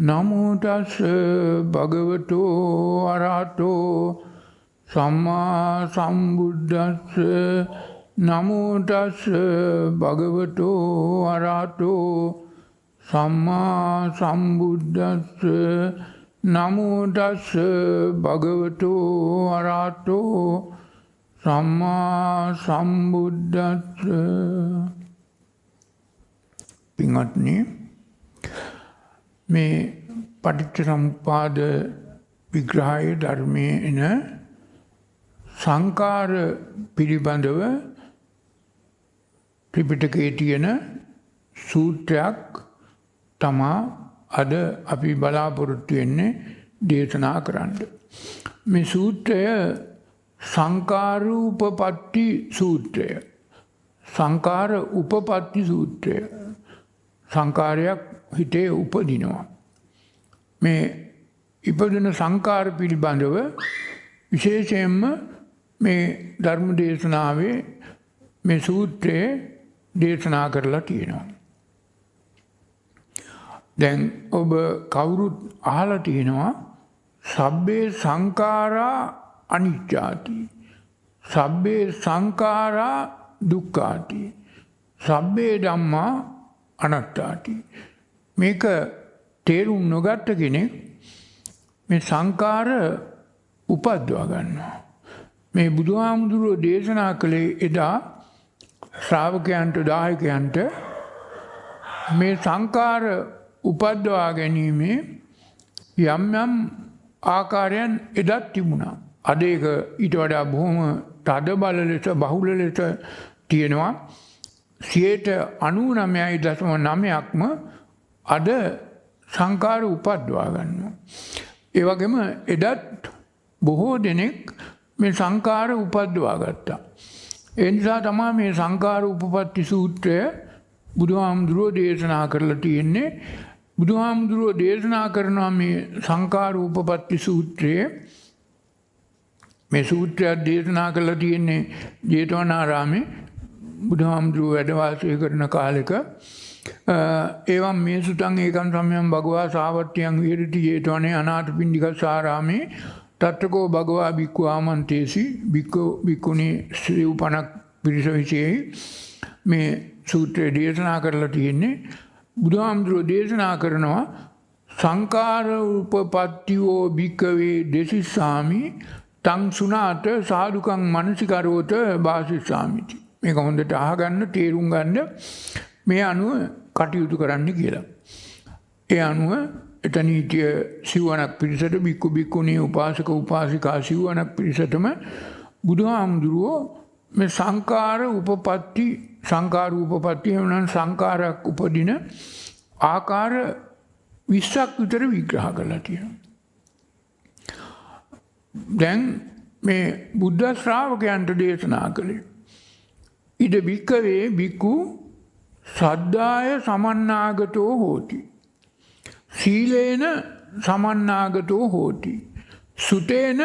නමෝ තස් භගවතෝ අරහතෝ සම්මා සම්බුද්දස්ස නමෝ තස් භගවතෝ අරහතෝ සම්මා සම්බුද්දස්ස නමෝ තස් භගවතෝ අරහතෝ සම්මා සම්බුද්දස්ස. පින්වත්නි, මේ පටිච්චසමුප්පාද විග්‍රහයේ ධර්මයේ එන සංකාර පිළිබඳව ත්‍රිපිටකයේ තියෙන සූත්‍රයක් තමා අද අපි බලාපොරොත්තු වෙන්නේ දේශනා කරන්න. මේ සූත්‍රය සංකාරූපපත්ති සූත්‍රය. සංකාර උපපත්ති සූත්‍රය. සංකාරයක් හිතේ උපදිනවා. මේ ඉපදෙන සංකාර පිළිබඳව විශේෂයෙන්ම මේ ධර්ම දේශනාවේ මේ සූත්‍රයේ දේශනා කරලා තියෙනවා. දැන් ඔබ කවුරුත් අහලා තියෙනවා සබ්බේ සංඛාරා අනිච්චාති, සබ්බේ සංඛාරා දුක්ඛාති, සබ්බේ ධම්මා අනාත්තාති. මේක තේරුම් නොගත්ත කෙනෙක් මේ සංඛාර උපද්දවා ගන්නවා. මේ බුදුහාමුදුරුවෝ දේශනා කළේ එදා ශ්‍රාවකයන්ට දායකයන්ට මේ සංඛාර උපද්දවා ගැනීමේ යම් යම් ආකාරයන් එදත් තිබුණා. අද ඒක ඊට වඩා බොහොම තද බල ලෙස බහුල ලෙස තියෙනවා. 99.9%ක්ම අද සංඛාර උපද්දවා ගන්නවා. ඒ වගේම එදත් බොහෝ දෙනෙක් මේ සංඛාර උපද්දවා ගත්තා. ඒ නිසා තමයි මේ සංඛාර උපපත්ති සූත්‍රය බුදුහාමුදුරුවෝ දේශනා කරලා තියෙන්නේ. බුදුහාමුදුරුවෝ දේශනා කරනවා මේ සංඛාර උපපත්ති සූත්‍රයේ. මේ සූත්‍රය දේශනා කරලා තියෙන්නේ ජේතවනාරාමේ බුදුහාමුදුරුවෝ වැඩ වාසය කරන කාලෙක. එවම් මේ සුතං ඒකම් සම්යම් භගවා සාවට්ඨියං විහෙරති ජේතවනේ අනාථපිණ්ඩිකස්සාරාමේ තත්‍රකෝ භගවා භික්ඛු ආමන්තේසි භික්ඛුණී ශ්‍රීඋපනක් පිරිස විශේෂයි මේ සූත්‍රය දේශනා කරලා තියෙන්නේ. බුදුහාමුදුරුවෝ දේශනා කරනවා සංඛාර උපපත්තියෝ භික්ඛවේ දේසිස්සාමි තං සුනාත සාදුකං මනසිකරෝත වාසිස්සාමිති. මේක හොඳට අහගන්න, තේරුම් ගන්න, මේ අනුව කටයුතු කරන්න කියලා. ඒ අනුව එතන හිටිය සිව්වනක් පිරිසට බික්කු බික්කුණී උපාසක උපාසිකා සිව්වනක් පිරිසටම බුදුහාමුදුරුවෝ මේ සංඛාර උපපත්ති එහෙම නම් සංඛාරයක් උපදින ආකාර 20ක් විතර විග්‍රහ කරලා තියෙනවා. දැන් මේ බුද්ධ ශ්‍රාවකයන්ට දේශනා කළේ ඉද භික්ඛවේ භික්ඛු සද්ධාය සමන්නාගතෝ හෝති, සීලේන සමන්නාගතෝ හෝති, සුතේන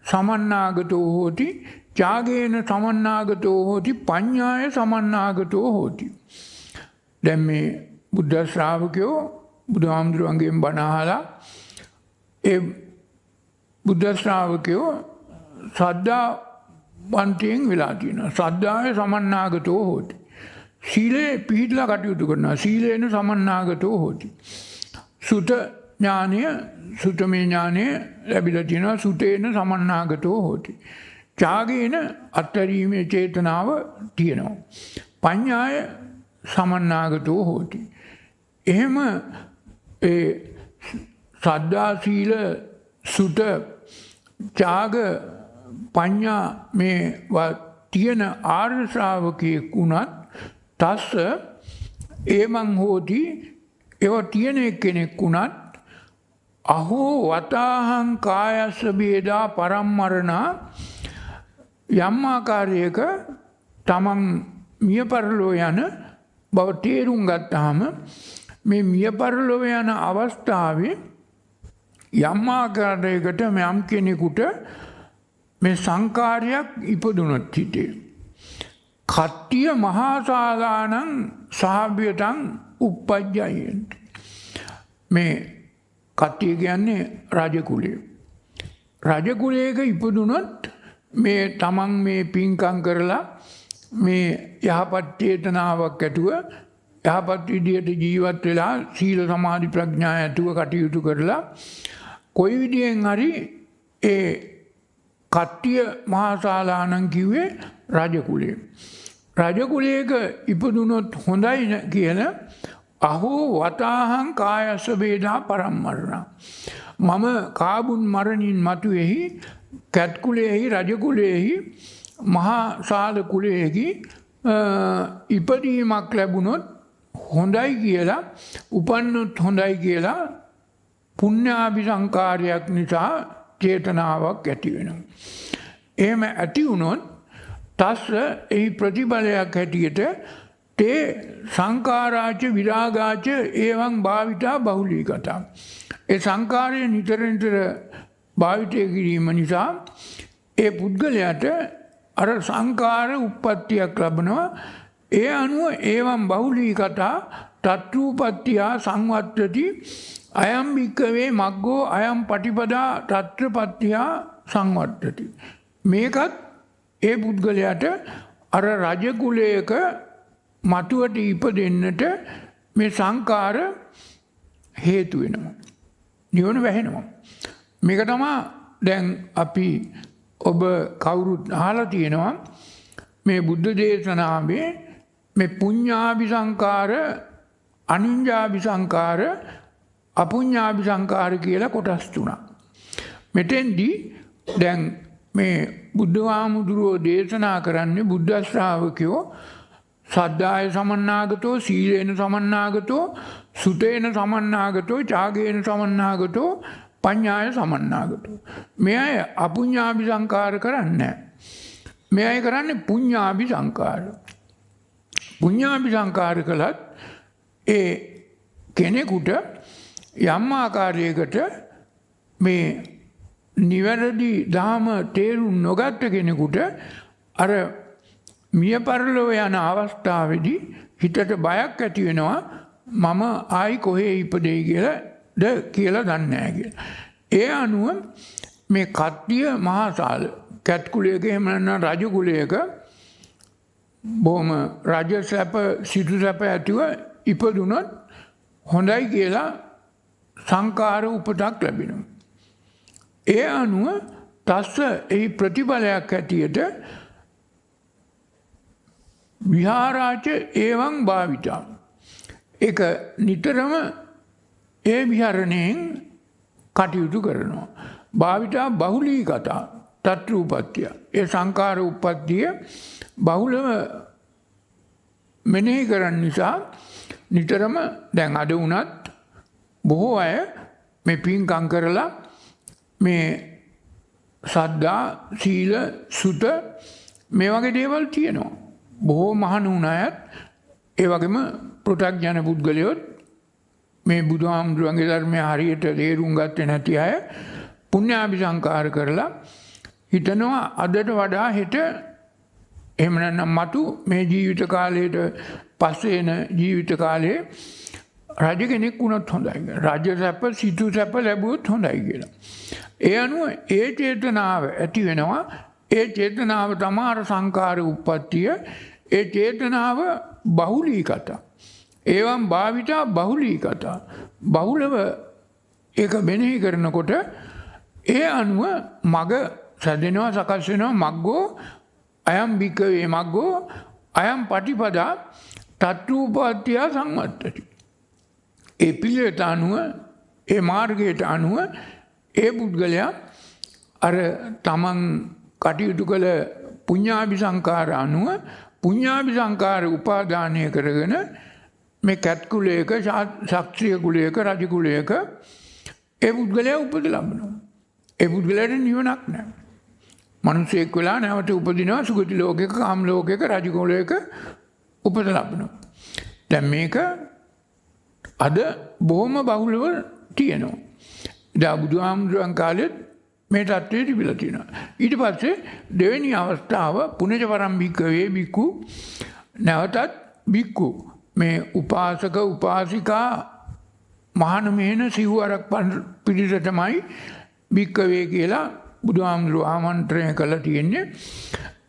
සමන්නාගතෝ හෝති, ත්‍යාගේන සමන්නාගතෝ හෝති, පඤ්ඤාය සමන්නාගතෝ හෝති. දැන් මේ බුද්ධ ශ්‍රාවකයෝ බුදුහාමුදුරුවන්ගෙන් බණ අහලා ඒ බුද්ධ ශ්‍රාවකයෝ ශ්‍රද්ධාවන්තයෙන් වෙලා තියෙනවා. ශ්‍රද්ධාය සමන්නාගතෝ හෝති. සීලේ පිහිටලා කටයුතු කරනවා. සීලේන සමන්නාගතෝ හෝති. සුත ඥානය, සුතමේ ඥානය ලැබිලා තියෙනවා. සුතේන සමන්නාගතෝ හෝති. ත්‍යාගේන අත්හැරීමේ චේතනාව තියෙනවා. පඤ්ඤාය සමන්නාගතෝ හෝති. එහෙම ඒ සද්ධා සීල සුත ත්‍යාග පඤ්ඤා මේ තියෙන ආර්ය ශ්‍රාවකයෙක් වුණත් තස්ස ඒමං හෝති, ඒව තියෙන කෙනෙක් වුණත් අහෝ වතාහං කායස්ස බේදා පරම්මරණා, යම් ආකාරයක තමන් මිය පරලෝ යන බව තේරුම් ගත්තාම මේ මිය පරලෝ යන අවස්ථාවේ යම් ආකාරයකට යම් කෙනෙකුට මේ සංකාරයක් ඉපදුනොත් හිතේ කට්ටිය මහාසාලානං සහභ්‍යතං උප්පජ්ජයන්ති. මේ කට්ටිය කියන්නේ රජ කුලය. රජ කුලයක ඉපදුනොත් මේ තමන් මේ පින්කම් කරලා මේ යහපත් චේතනාවක් ඇතුව යහපත් විදියට ජීවත් වෙලා සීල සමාධි ප්‍රඥා ඇතුව කටයුතු කරලා කොයි විදියෙන් හරි ඒ කට්ටිය මහාශාලානන් කිව්වේ රජ කුලය. රජ කුලයක ඉපදුනොත් හොඳයි කියන අහෝ වතාහං කායස්ස වේදා පරම්මරණ. මම කාබුන් මරණින් මතුවෙහි කැත් කුලයෙහි රජ කුලයෙහි මහා ශාල කුලයෙහි ඉපදීමක් ලැබුණොත් හොඳයි කියලා උපන්නොත් හොඳයි කියලා පුණ්‍යාභිසංකාරයක් නිසා චේතනාවක් ඇති වෙනවා. එහෙම ඇති වුණොත් තස්ස එහි ප්‍රතිඵලයක් හැටියට තේ සංකාරාච විරාගාච ඒවං භාවිතා බහුලී කතා. ඒ සංකාරය නිතර නිතර භාවිතය කිරීම නිසා ඒ පුද්ගලයාට අර සංකාර උප්පත්තියක් ලැබෙනවා. ඒ අනුව ඒවං බහුලී කතා තත්ත්‍රූපත්තියා සංවත්තති අයම් භික්කවේ මග්ගෝ අයම් පටිපදා තත්ත්‍රපත්තියා සංවත්තති. මේකත් ඒ පුද්ගලයාට අර රජ කුලයක මතුවට ඉපදෙන්නට මේ සංකාර හේතු වෙනවා. නිවන වැහෙනවා. මේක තමයි දැන් අපි ඔබ කවුරුත් අහලා තියෙනවා මේ බුද්ධ දේශනාවේ මේ පුඤ්ඤාභිසංකාර අනිඤ්ඤාභිසංකාර අපුඤ්ඤාභිසංකාර කියලා කොටස් තුනක්. මෙතෙන්දී දැන් මේ බුද්ධාමුදුරෝ දේශනා කරන්නේ බුද්ධ ශ්‍රාවකයෝ සද්ධාය සමන්නාගතෝ සීලේන සමන්නාගතෝ සුතේන සමන්නාගතෝ ත්‍යාගේන සමන්නාගතෝ පඤ්ඤාය සමන්නාගතෝ. මේ අය අපුඤ්ඤාභිසංකාර කරන්නේ නැහැ. මේ අය කරන්නේ පුඤ්ඤාභිසංකාර. පුඤ්ඤාභිසංකාර කළත් ඒ කෙනෙකුට යම් ආකාරයකට මේ නිවැරදි ධර්ම තේරුම් නොගත් කෙනෙකුට අර මිය පරලොව යන අවස්ථාවේදී හිතට බයක් ඇති වෙනවා මම ආයි කොහේ ඉපදෙයි කියලා දන්නේ නැහැ කියලා. ඒ අනුව මේ කට්ටිය මහාශාල කැත් කුලයක එහෙම නැත්නම් රජ කුලයක බොහොම රජ සැප සිටු සැප ඇතිව ඉපදුනොත් හොඳයි කියලා සංකාර උපතක් ලැබෙනවා. ඒ අනුව තස්ස එහි ප්‍රතිඵලයක් ඇටියට විහාරාච ඒවං භාවිතා. ඒක නිතරම ඒ විහරණයෙන් කටයුතු කරනවා. භාවිතා බහුලී කතා තත්ත්‍රූපත්තිය. ඒ සංකාර උප්පත්තිය බහුලව මෙනෙහි කරන්න නිසා නිතරම දැන් අද වුණත් බොහෝ අය මේ පින්කම් කරලා මේ සද්ධා සීල සුත මේ වගේ දේවල් තියෙනවා. බොහෝ මහණ වුණ අයත් ඒ වගේම පෘථග්ජන පුද්ගලයොත් මේ බුදුහාමුදුරන්ගේ ධර්මය හරියට තේරුම් ගත්තේ නැති අය පුණ්‍යාභිසංකාර කරලා හිතනවා අදට වඩා හෙට එහෙම නැත්නම් මතු මේ ජීවිත කාලයට පස්සේ එන ජීවිත කාලයේ රජ කෙනෙක් වුණොත් හොඳයි කියලා. රාජ්‍ය සැප සිටු සැප ලැබුවොත් හොඳයි කියලා. ඒ අනුව ඒ චේතනාව ඇති වෙනවා. ඒ චේතනාව තමයි අර සංකාර උප්පත්තිය. ඒ චේතනාව බහුලී කතා. ඒවම් භාවිතා බහුලී කතා. බහුලව ඒක මෙනෙහි කරනකොට ඒ අනුව මග සැදෙනවා සකස් වෙනවා මග්ගෝ අයම් භික්කවේ මග්ගෝ අයම් පටිපදා තත්ත්වෝපත්තිය සංවත්තති. ඒ පිළිවෙත අනුව ඒ මාර්ගයට අනුව ඒ පුද්ගලයා අර තමන් කටයුතු කළ පුඤ්ඤාභිසංකාර අනුව පුඤ්ඤාභිසංකාර උපාදානය කරගෙන මේ කැත් කුලයක ශාස්ත්‍රීය කුලයක රජ කුලයක ඒ පුද්ගලයා උපත ලබනවා. ඒ පුද්ගලයාට නිවනක් නැහැ. මිනිසෙක් වෙලා නැවත උපදිනවා සුගති ලෝකයක කාම ලෝකයක රජ කුලයක උපත ලබනවා. දැන් මේක අද බොහොම බහුලව තියෙනවා. දැන් බුදුහාමුදුරන් කාලෙත් මේ තත්ත්වයේ තිබිලා තියෙනවා. ඊට පස්සේ දෙවෙනි අවස්ථාව පුනජ පරම්භික්කවේ බික්කු නැවතත් බික්කු මේ උපාසක උපාසිකා මහාන මෙහෙන සිව්වරක් පිරිස තමයි භික්කවේ කියලා බුදුහාමුදුරුවෝ ආමන්ත්‍රණය කළා තියෙන්නේ.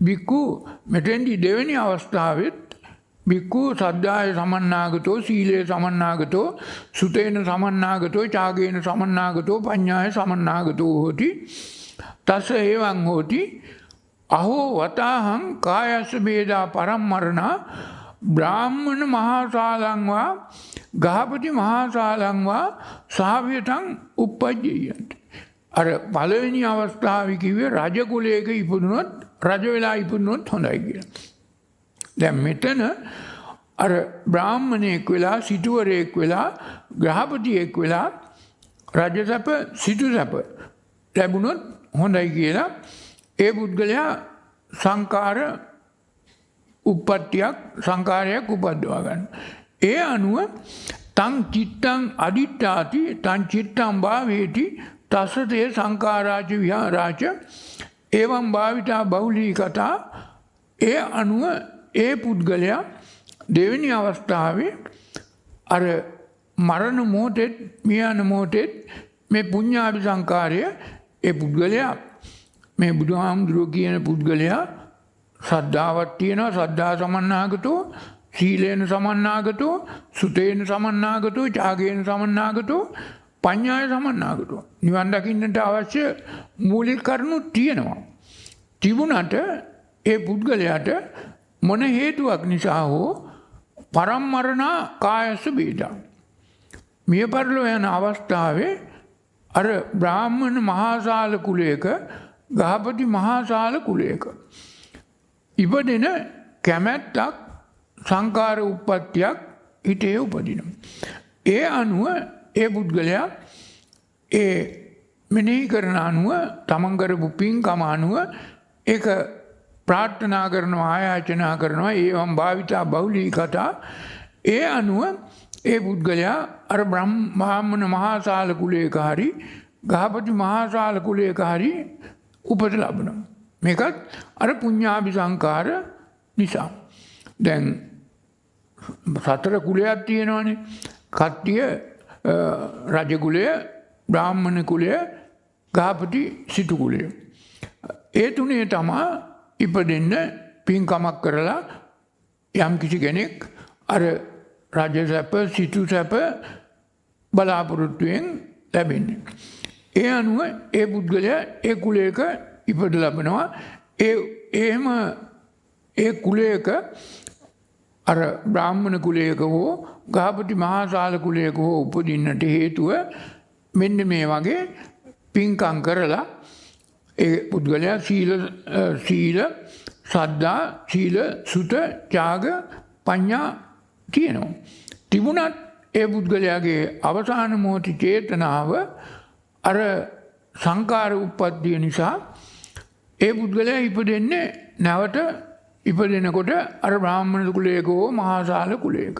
භික්ඛු මෙතෙන්දි දෙවෙනි අවස්ථාවෙත් භික්ඛු සද්ධාය සමන්නාගතෝ සීලේ සමන්නාගතෝ සුතේන සමන්නාගතෝ ඡාගේන සමන්නාගතෝ පඤ්ඤාය සමන්නාගතෝ හෝති තස එවං හෝති අහෝ වතාහං කායස්ස වේදා පරම්මරණා බ්‍රාහ්මණ මහාසාලං වා ගහපති මහාසාලං වා සාව්‍යතං uppajjeyanti. අර පළවෙනි අවස්ථාවේ කිව්වේ රජ කුලයක ඉපදුනොත් රජ වෙලා ඉපදුනොත් හොඳයි කියලා. දැන් මෙතන අර බ්‍රාහ්මණයෙක් වෙලා සිටුවරයෙක් වෙලා ග්‍රහපතියෙක් වෙලා රජසැප සිටුසැප ලැබුණොත් හොඳයි කියලා ඒ පුද්ගලයා සංකාර උප්පත්තියක් සංකාරයක් උපද්දවා ගන්න. ඒ අනුව තං චිත්තං අදිත්‍යාති තං චිත්තං භාවේති තස්සතේ සංකාරාච විහාරාච එවං භාවිතා බහුලී කතා. ඒ අනුව ඒ පුද්ගලයා දෙවෙනි අවස්ථාවේ අර මරණ මොහොතෙත් මියන මොහොතෙත් මේ පුඤ්ඤාභි සංකාරය ඒ පුද්ගලයා මේ බුදුහාමුදුරුවෝ කියන පුද්ගලයා ශ්‍රද්ධාවක් තියෙනවා ශ්‍රද්ධා සමන්නාගතෝ සීලේන සමන්නාගතෝ සුතේන සමන්නාගතෝ ඡාගේන සමන්නාගතෝ පඤ්ඤාය සමන්නාගතෝ නිවන් දකින්නට අවශ්‍ය මූලික කරුණු තියෙනවා. තිබුණාට ඒ පුද්ගලයාට මොන හේතුවක් නිසා හෝ පරම්මරණා කායස්ස බේදා මිය පරලෝ යන අවස්ථාවේ අර බ්‍රාහ්මණ මහාසාල කුලයක ගහපති මහාසාල කුලයක ඉපදෙන කැමැත්තක් සංකාර උප්පත්තියක් හිතේ උපදිනවා. ඒ අනුව ඒ පුද්ගලයා ඒ මෙනෙහි කරන අනුව තමන් කරපු පින්කම අනුව ඒක ප්‍රාර්ථනා කරනවා ආයාචනා කරනවා ඒවම් භාවිතා බහුලී කතා. ඒ අනුව ඒ පුද්ගලයා අර බ්‍රාහ්මණ මහාසාල කුලයක හරි ගහපති මහාසාල කුලයක හරි උපත ලබනවා. මේකත් අර පුඤ්ඤාභි සංකාර නිසා. දැන් සතර කුලයක් තියෙනවානේ. කට්ටිය රජ කුලය, බ්‍රාහ්මණ කුලය, ගහපති සිටු කුලය. ඒ තුනේ තමයි ඉපදෙන්න පින්කමක් කරලා යම් කිසි කෙනෙක් අර රජ සැප සිටු සැප බලාපොරොත්තුෙන් ලැබෙන්නේ. ඒ අනුව ඒ පුද්ගලයා ඒ කුලයක ඉපද ලබනවා. එහෙම ඒ කුලයක අර බ්‍රාහ්මණ කුලයක හෝ ගහපති මහාසාල කුලයක හෝ උපදින්නට හේතුව මෙන්න මේ වගේ පින්කම් කරලා ඒ පුද්ගලයා සීල සද්ධා සීල සුත ත්‍යාග පඤ්ඤා තියෙනවා. තිබුණත් ඒ පුද්ගලයාගේ අවසාන මොහොතේ චේතනාව අර සංකාර උප්පත්තිය නිසා ඒ පුද්ගලයා ඉපදෙන්නේ නැවත ඉපදෙනකොට අර බ්‍රාහ්මණ කුලයක හෝ මහාසාල කුලයක.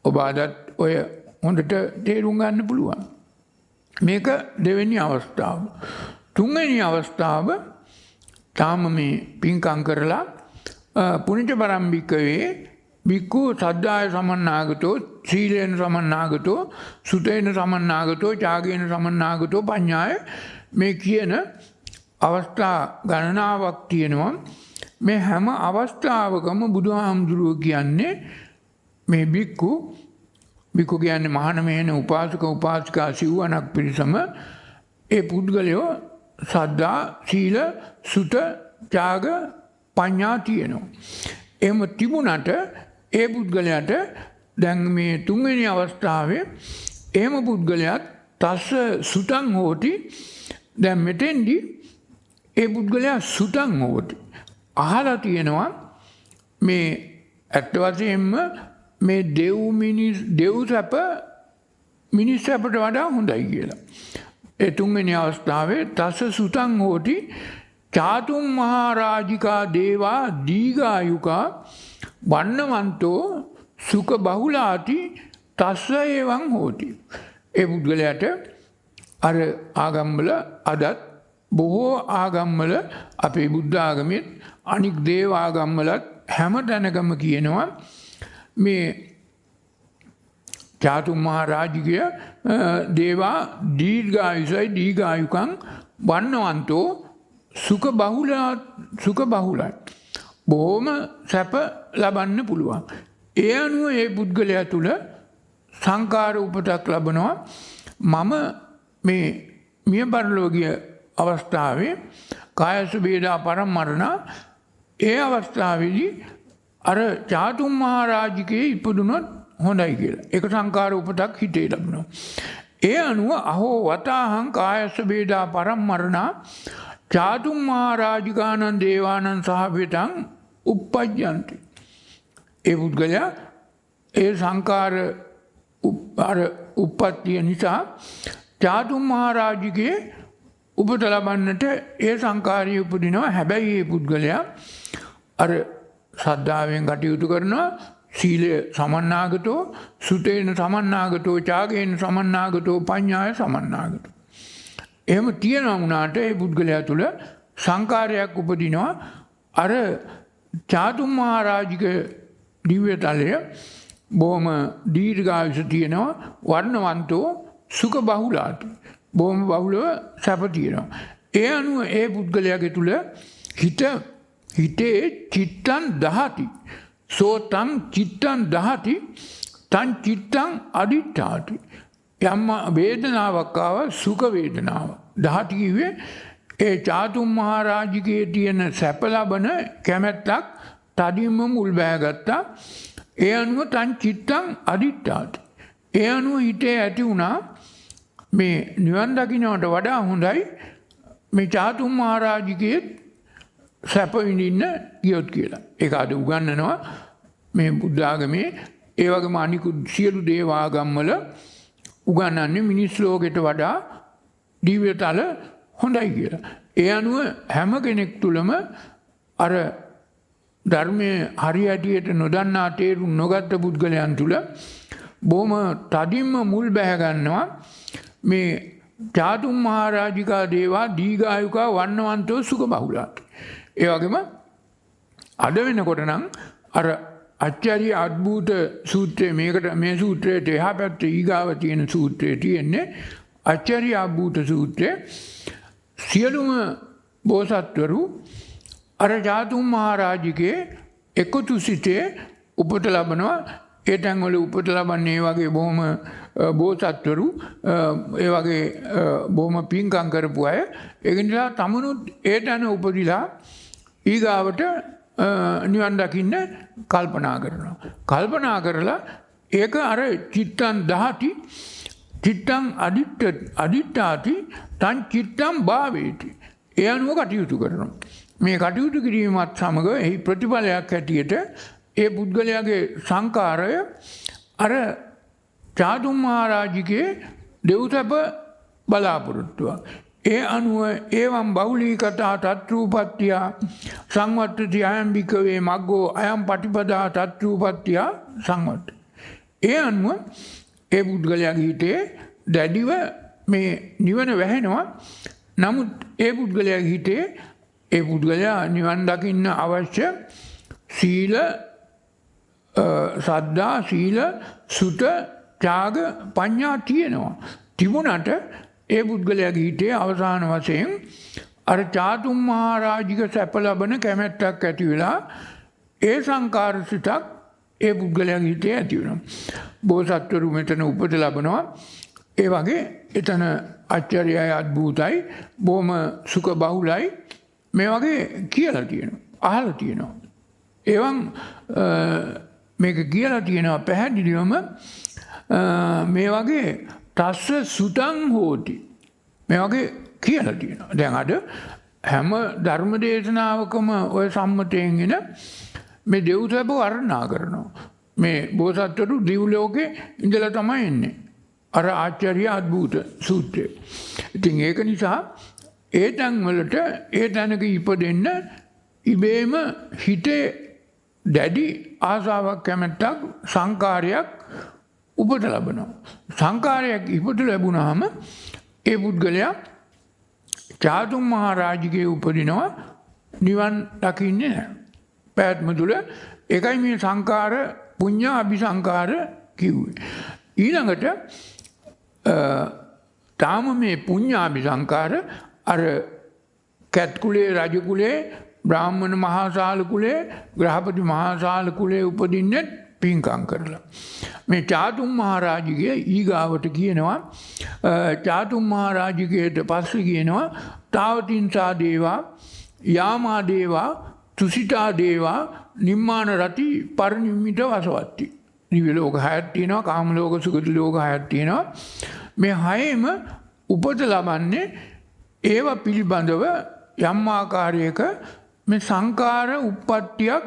ඔබ අදත් ඔය හොඳට තේරුම් ගන්න පුළුවන්. මේක දෙවෙනි අවස්ථාව. තුන්වෙනි අවස්ථාව තාම මේ පින්කම් කරලා පුණ්‍ය පරම්පිකවේ භික්ඛු සද්ධාය සමන්නාගතෝ සීලේන සමන්නාගතෝ සුතේන සමන්නාගතෝ ඡාගේන සමන්නාගතෝ පඤ්ඤාය මේ කියන අවස්ථා ගණනාවක් තියෙනවා. මේ හැම අවස්ථාවකම බුදුහාමුදුරුවෝ කියන්නේ මේ භික්ඛු කියන්නේ මහාන මෙහෙන උපාසක උපාසිකා සිව්වණක් පිරිසම ඒ පුද්ගලයෝ සද්ධා සීල සුත ත්‍යාග පඤ්ඤා තියෙනවා. එහෙම තිබුණාට ඒ පුද්ගලයාට දැන් මේ තුන්වෙනි අවස්ථාවේ එහෙම පුද්ගලයාත් තස්ස සුතං හෝති. දැන් මෙතෙන්දී ඒ පුද්ගලයා සුතං හෝති. අහලා තියෙනවා මේ ඇත්ත වශයෙන්ම මේ දෙව් සැප මිනිස් සැපට වඩා හොඳයි කියලා. ඒ තුන්වෙනි අවස්ථාවේ තස්ස සුතං හෝති චාතුම් මහරජිකා දේවා දීඝායුකා වන්නවන්තෝ සුඛ බහුලාති තස්ස එවං හෝති. ඒ පුද්ගලයාට අර ආගම්වල අදත් බොහෝ ආගම්වල අපේ බුද්ධ ආගමෙත් අනික් දේව ආගම්වලත් හැම තැනකම කියනවා මේ චාතුම් මහ රාජිකය දේවා දීර්ඝායුෂයි දීඝායුකං වන්නවන්තෝ සුඛ බහුලයි. බොහොම සැප ලබන්න පුළුවන්. ඒ අනුව ඒ පුද්ගලයා තුළ සංකාර උපතක් ලබනවා. මම මේ මිය පරලෝකීය අවස්ථාවේ කායස වේදා පරමරණ ඒ අවස්ථාවේදී අර චාතුම් මහ රාජිකයේ ඉපදුනොත් හොඳයි කියලා. ඒක සංකාර උපතක් හිතේ ලැබෙනවා. ඒ අනුව අහෝ වතාහං කායස වේදා පරමරණ චාතුම් මහ රාජිකානං දේවානං සහවිතං uppajjanti. ඒ පුද්ගලයා ඒ සංකාර උප්පත්තිය නිසා චාතුම් මහ රාජිකයේ උපත ලබන්නට ඒ සංකාරය උපදිනවා. හැබැයි ඒ පුද්ගලයා අර ශ්‍රද්ධාවෙන් කටයුතු කරනවා. සීලය සමන්නාගතෝ, සුතේන සමන්නාගතෝ, ත්‍යාගේන සමන්නාගතෝ, පඤ්ඤාය සමන්නාගතෝ. එහෙම තියෙනවා වුණාට ඒ පුද්ගලයා තුළ සංකාරයක් උපදිනවා. අර චාතුම් මහ රාජික දිව්‍යතලය බොහොම දීර්ඝායුෂ තියෙනවා. වර්ණවන්තෝ සුඛ බහුලාති. බොහොම බහුලව සැප තියෙනවා. ඒ අනුව ඒ පුද්ගලයාගේ තුළ හිතේ චිත්තං දහති. සෝතං චිත්තං දහති තං චිත්තං අදිඨාති. යම් වේදනාවක් ආව සුඛ වේදනාව. දහති කිව්වේ ඒ චාතුම් මහ රාජිකයේ තියෙන සැප ලබන කැමැත්තක් තදින්ම මුල් බෑගත්තා. ඒ අනුව තං චිත්තං අදිඨාති. ඒ අනුව හිතේ ඇති වුණා මේ නිවන් දකින්නට වඩා හොඳයි මේ චාතුම් මහ රාජිකයේ සැප විඳින්න ගියොත් කියලා. ඒක අද උගන්වනවා මේ බුද්ධ ආගමේ. ඒ වගේම අනිකුත් සියලු දේව ආගම්වල උගන්වන්නේ මිනිස් ලෝකෙට වඩා දිව්‍යතල හොඳයි කියලා. ඒ අනුව හැම කෙනෙක් තුළම අර ධර්මයේ හරියටියට නොදන්නා තේරුම් නොගත්ත පුද්ගලයන් තුළ බොහොම තදින්ම මුල් බැහැ ගන්නවා මේ චාතුම් මහ රාජිකා දේවා දීඝායුකා වන්නවන්තෝ සුඛ බහුලාති. ඒ වගේම අද වෙනකොට නම් අර අච්චරිය අද්භූත සූත්‍රයේ මේ සූත්‍රයට එහා පැත්තේ ඊගාව තියෙන සූත්‍රයේ තියෙන්නේ අච්චරිය අද්භූත සූත්‍රයේ සියලුම බෝසත්වරු අර චාතුම් මහ රාජිකයේ එකතු සිටේ උපත ලබනවා. ඒ තැන්වල උපත ලබන්නේ ඒ වගේ බොහොම බෝසත්වරු ඒ වගේ බොහොම පින්කම් කරපු අය. ඒක නිසා තමනුත් ඒ තැන උපදිලා ඊගාවට නිවන් දකින්න කල්පනා කරනවා. කල්පනා කරලා ඒක අර චිත්තං දහති චිත්තං අදිඨාති තං චිත්තං භාවේති. ඒ අනුව කටයුතු කරනවා. මේ කටයුතු කිරීමත් සමග එහි ප්‍රතිඵලයක් හැටියට ඒ පුද්ගලයාගේ සංකාරය අර චාතුම් මහ රාජිකයේ දෙව්සැප බලාපොරොත්තුවක්. ඒ අනුව ඒවම් බහුලී කතා තත්රූපත්තිය සංවත්තති අයම් භික්ඛවේ මග්ගෝ අයම් පටිපදා තත්රූපත්තිය සංවත්ත. ඒ අනුව ඒ පුද්ගලයාගේ හිතේ දැඩිව මේ නිවන වැහෙනවා. නමුත් ඒ පුද්ගලයාගේ හිතේ ඒ පුද්ගලයා නිවන් දකින්න අවශ්‍ය සීල සද්ධා සීල සුත ත්‍යාග පඤ්ඤා තියෙනවා. තිබුණට ඒ පුද්ගලයාගේ හිතේ අවසාන වශයෙන් අර චාතුම් මහ රාජික සැප ලබන කැමැත්තක් ඇති වෙලා ඒ සංකාර සිතක් ඒ පුද්ගලයාගේ හිතේ ඇති වෙනවා. බෝසත්වරු මෙතන උපත ලබනවා. ඒ වගේ එතන ආචාර්යය අද්භූතයි බොහොම සුඛ බහුලයි මේ වගේ කියලා තියෙනවා. අහලා තියෙනවා. එවන් මේක කියලා තියෙනවා පැහැදිලිවම මේ වගේ තස්ස සුතං හෝති මේ වගේ කියලා තියෙනවා. දැන් අද හැම ධර්ම දේශනාවකම ඔය සම්මතයෙන් එන මේ දෙව්සැප වර්ණනා කරනවා. මේ බෝසත්වරු දිව් ලෝකේ ඉඳලා තමයි එන්නේ. අර ආචාර්ය අද්භූත සූත්‍රය. ඉතින් ඒක නිසා ඒ තැන් වලට ඒ තැනක ඉපදෙන්න ඉබේම හිතේ දැඩි ආසාවක් කැමැත්තක් සංකාරයක් උපත ලබනවා. සංකාරයක් ඉපත ලැබුණාම ඒ පුද්ගලයා චාතුම් මහ රාජිකයේ උපදිනවා නිවන් දකින්නේ නැහැ. පැවැත්ම තුළ ඒකයි මේ සංකාර පුඤ්ඤ අபிසංකාර කිව්වේ. ඊළඟට තාම මේ පුඤ්ඤාභි සංකාර අර කැත් කුලේ රජ කුලේ බ්‍රාහ්මණ මහාසාල කුලේ ග්‍රහපති මහාසාල කුලේ උපදින්නේ පින්කම් කරලා. මේ චාතුම් මහරජිගේ ඊගාවට කියනවා චාතුම් මහරජිගේට පස්සේ කියනවා තාවතින්සා දේවා යාමා දේවා තුසිතා දේවා නිම්මාන රති පරිනිම්මිත වසවත්ති. දිව්‍ය ලෝක 6ක් තියෙනවා කාම ලෝක සුගති ලෝක 6ක් තියෙනවා. මේ හයේම උපත ලබන්නේ ඒව පිළිබඳව යම් ආකාරයක මේ සංකාර උප්පත්තියක්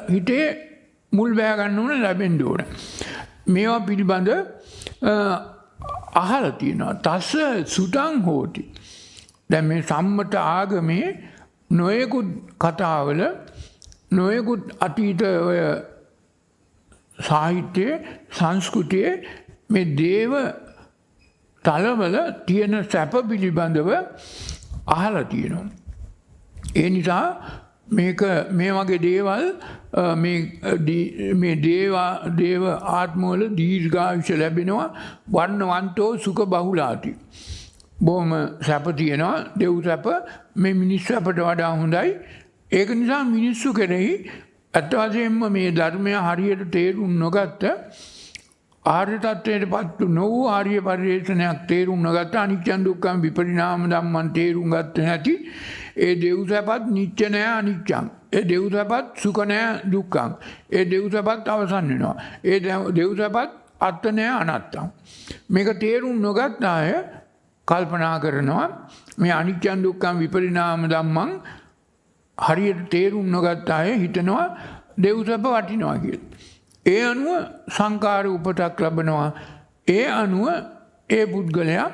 හිතේ මුල් බෑ ගන්න ඕන ලැබෙන්න ඕන. මේවා පිළිබඳ අහලා තියෙනවා. තස්ස සුතං හෝති. දැන් මේ සම්මත ආගමේ නොයෙකුත් කතාවල නොයෙකුත් අතීත ඔය සාහිත්‍යයේ සංස්කෘතියේ මේ දේව තලවල තියෙන සැප පිළිබඳව අහලා තියෙනවා. ඒ නිසා මේක මේ වගේ දේවල් මේ දේව ආත්මවල දීර්ඝායුෂ ලැබෙනවා වර්ණවන්තෝ සුඛ බහුලාති. බොහොම සැප තියෙනවා දෙව් සැප මේ මිනිස් සැපට වඩා හොඳයි. ඒක නිසා මිනිස්සු කෙරෙහි අත් වශයෙන්ම මේ ධර්මය හරියට තේරුම් නොගත්ත ආර්ය තත්ත්වයට පත් නොවූ ආර්ය පරිශ්‍රණයක් තේරුම් නොගත්ත අනිත්‍ය දුක්ඛ විපරිණාම ධම්මන් තේරුම් ගත්තේ නැති ඒ දෙව් සැපත් නිත්‍ය නෑ අනිත්‍යං. ඒ දෙව් සැපත් සුඛ නෑ දුක්ඛං. ඒ දෙව් සැපත් අවසන් වෙනවා. ඒ දෙව් සැපත් අත්ත නෑ අනාත්තං. මේක තේරුම් නොගත්ත අය කල්පනා කරනවා මේ අනිත්‍ය දුක්ඛ විපරිණාම ධම්මං හරියට තේරුම් නොගත්ත අය හිතනවා දෙව් සැප වටිනවා කියලා. ඒ අනුව සංකාර උපතක් ලබනවා. ඒ අනුව ඒ පුද්ගලයා